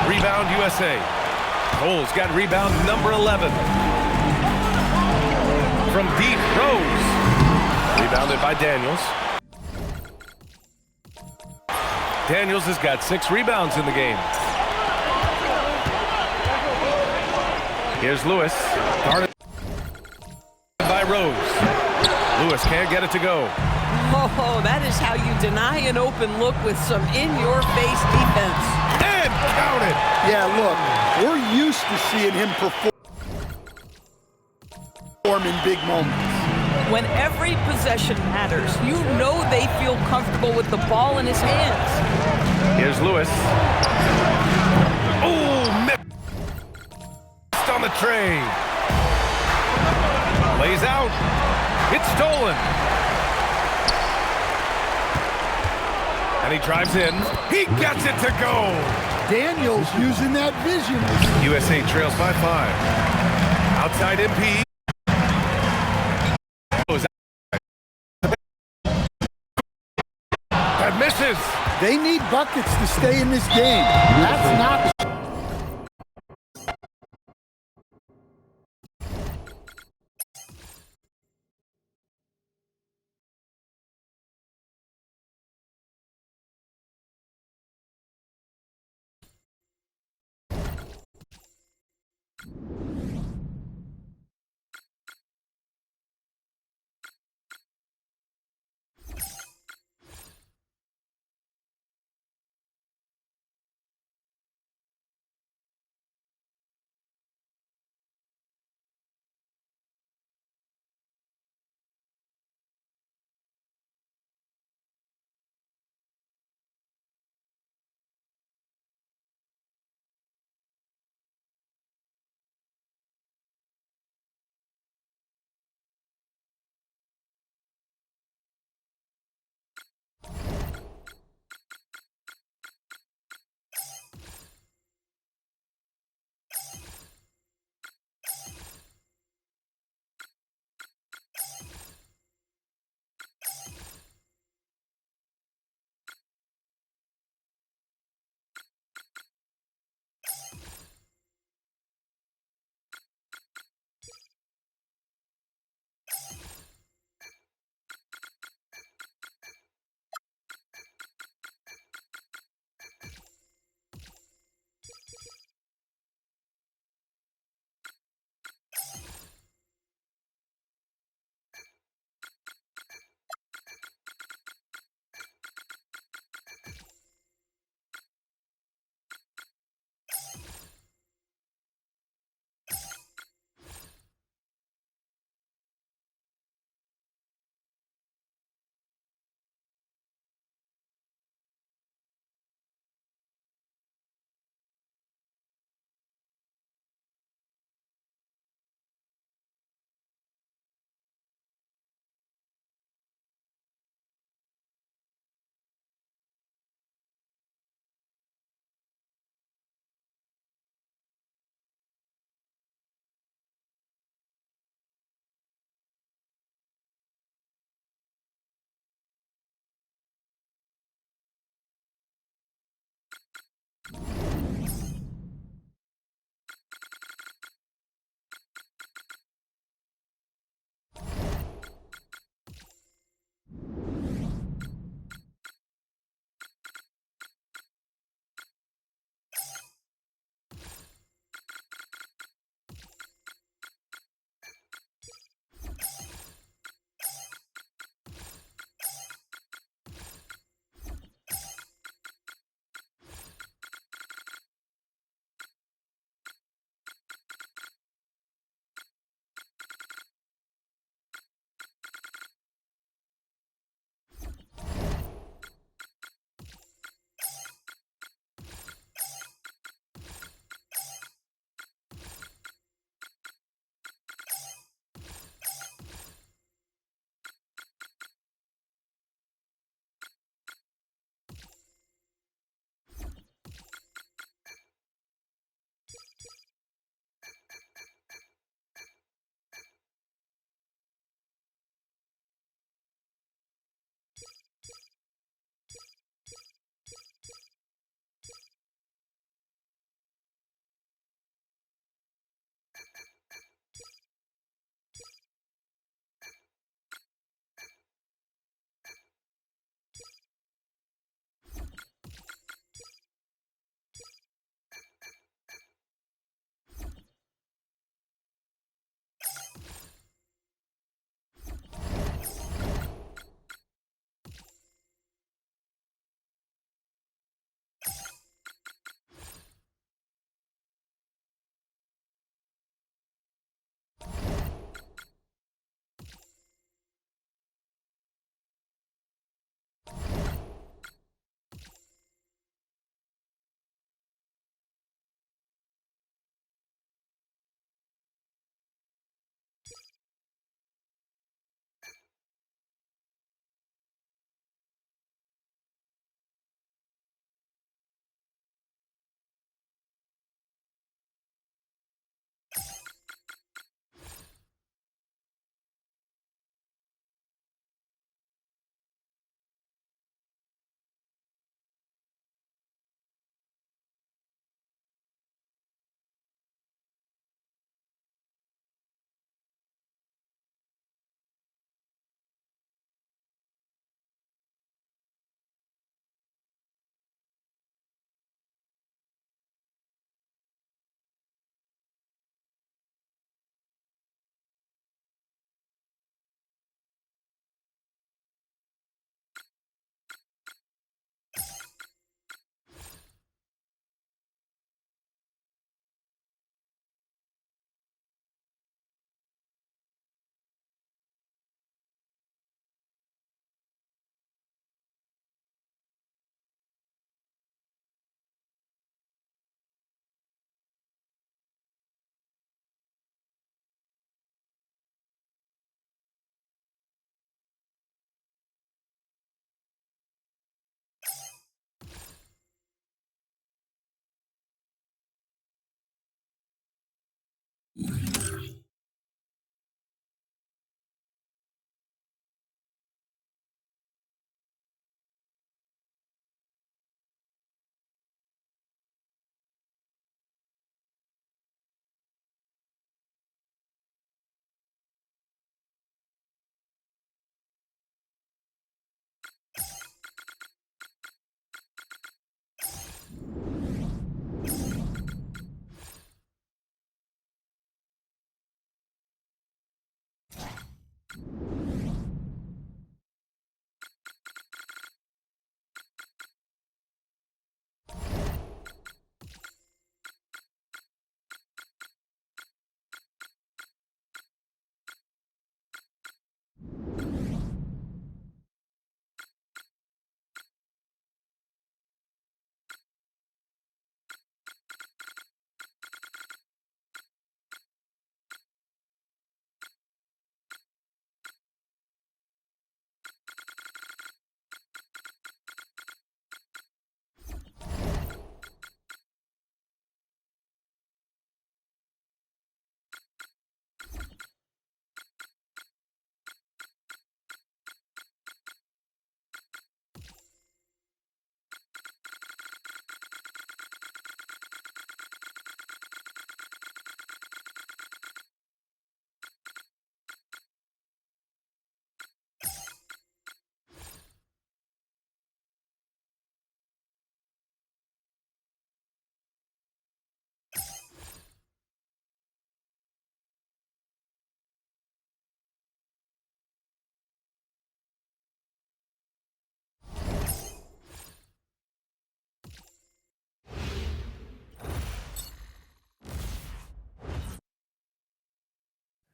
Rebound USA. Cole's got rebound number 11. From deep, Rose. Rebounded by Daniels. Daniels has got 6 rebounds in the game. Here's Lewis. Guarded by Rose. Lewis can't get it to go. Oh, that is how you deny an open look with some in-your-face defense. And counted. Yeah, look, we're used to seeing him perform in big moments. When every possession matters, you know they feel comfortable with the ball in his hands. Here's Lewis. Oh, missed on the tray. Lays out. It's stolen. And he drives in. He gets it to go. Daniels using that vision. USA trails by 5. Outside MP. That misses. They need buckets to stay in this game. That's not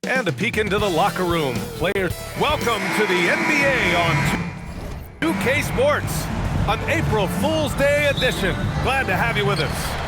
And a peek into the locker room. Players, welcome to the NBA on 2K Sports, an April Fool's Day edition. Glad to have you with us.